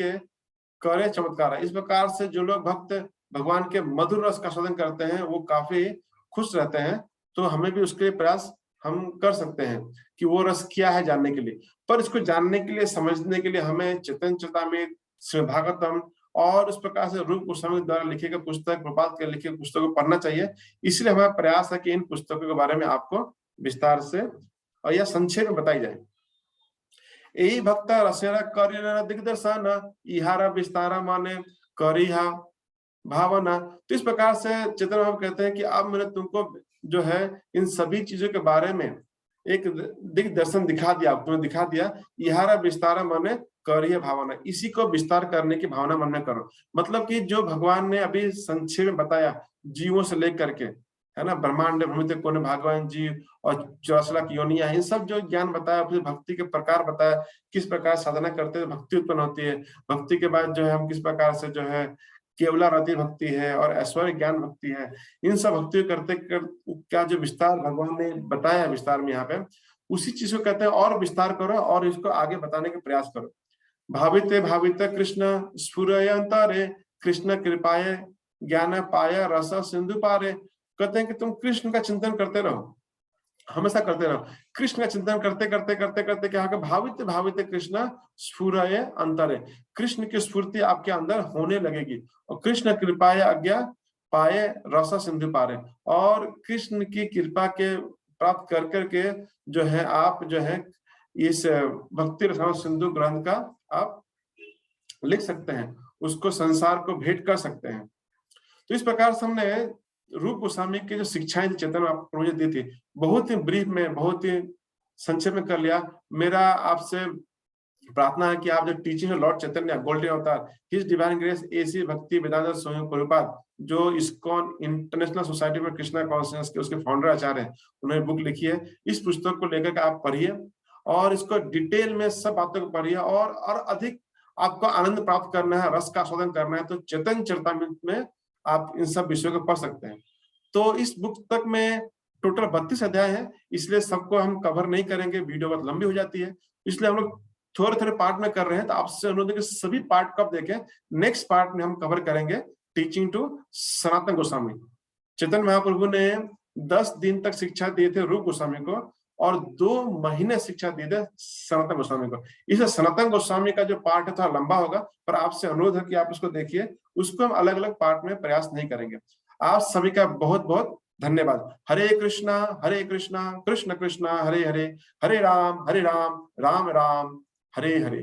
करे चमत्कार। इस प्रकार से जो लोग भक्त भगवान के मधुर रस का साधन करते हैं वो काफी खुश रहते हैं। तो हमें भी उसके प्रयास हम कर सकते हैं कि वो रस क्या है जानने के लिए। पर इसको जानने के लिए, समझने के लिए हमें चैतन्य चरितामृत, श्रीमद् भागवतम और उस प्रकार से रूप गोस्वामी द्वारा लिखे गए पुस्तक, प्रभुपाद के लिखे पुस्तकों को पढ़ना चाहिए। इसलिए हमारा प्रयास है कि इन पुस्तकों के बारे में आपको विस्तार से और या संक्षेप में बताई जाए। यही भक्त रसेरा कर दिग्दर्शन, इहारा विस्तारा माने करिहा भावना। तो इस प्रकार से चैतन्य महाप्रभु कहते हैं कि अब मैंने तुमको जो है इन सभी चीजों के बारे में एक दिग्दर्शन दिखा दिया, तुम्हें दिखा दिया। इहारा विस्तारा माने करिए भावना, इसी को विस्तार करने की भावना मन में करो। मतलब कि जो भगवान ने अभी संक्षेप में बताया जीवों से लेकर के, है ना, ब्रह्मांड भूमित कोने भगवान जीव और 84 लाख योनियां, इन सब जो ज्ञान बताया, फिर भक्ति के प्रकार बताया, किस प्रकार साधना करते हैं भक्ति उत्पन्न होती है, भक्ति के बाद जो है हम किस प्रकार से जो है केवला रति भक्ति है और ऐश्वर्य ज्ञान भक्ति है। इन सब भक्ति करते क्या जो विस्तार भगवान ने बताया विस्तार में यहाँ पे, उसी चीज को कहते हैं और विस्तार करो और इसको आगे बताने का प्रयास करो। भाविते भावित कृष्ण स्फुरयंतरे, कृष्ण कृपाए ज्ञान पाया रस सिंधु पारे। कहते हैं कि तुम कृष्ण का चिंतन करते रहो, हमेशा करते रहो। कृष्ण का चिंतन करते करते करते करते क्या होगा, भावित भावित कृष्ण स्फुरय अंतरे, कृष्ण की स्फूर्ति आपके अंदर होने लगेगी। और कृष्ण कृपाए आज्ञा पाए रस सिंधु पारे, और कृष्ण की कृपा के प्राप्त कर करके जो है आप जो है इस भक्ति रस सिंधु ग्रंथ का आप लिख सकते हैं, उसको संसार को भेंट कर सकते हैं। तो इस प्रकार से हमने रूप गोस्वामी की जो शिक्षाएं चेतन प्रभु जी दी थी, बहुत ही ब्रीफ में, बहुत ही संक्षेप में कर लिया। मेरा आपसे प्रार्थना है कि आप जो टीचिंग है लॉर्ड चैतन्य गोल्डन अवतार हिज डिवाइन ग्रेस एसी भक्ति वेदांत स्वामी प्रभुपाद, जो ISKCON international society for Krishna conscious के उसके फाउंडर आचार्य हैं, उन्होंने बुक लिखी है। इस पुस्तक को लेकर के आप पढ़िए और इसको डिटेल में सब बातों को पढ़िए, और अधिक आपको आनंद प्राप्त करना है, रस का आस्वादन करना है, तो चैतन्य चरितामृत में आप इन सब विषयों को पढ़ सकते हैं। तो इस बुक तक में टोटल 32 अध्याय है, इसलिए सबको हम कवर नहीं करेंगे, वीडियो बहुत लंबी हो जाती है, इसलिए हम लोग थोड़े थोड़े पार्ट में कर रहे हैं। तो आपसे अनुरोध है कि सभी पार्ट को आप देखें। नेक्स्ट पार्ट में हम कवर करेंगे टीचिंग टू सनातन गोस्वामी। चैतन्य महाप्रभु ने 10 दिन तक शिक्षा दिए थे रूप गोस्वामी को, और 2 महीने शिक्षा दिए थे सनातन गोस्वामी को। इसलिए सनातन गोस्वामी का जो पार्ट है थोड़ा लंबा होगा, पर आपसे अनुरोध है कि आप उसको देखिए, उसको हम अलग अलग पार्ट में प्रयास नहीं करेंगे। आप सभी का बहुत बहुत धन्यवाद। हरे कृष्णा कृष्ण कृष्ण हरे हरे, हरे राम राम राम हरे हरे।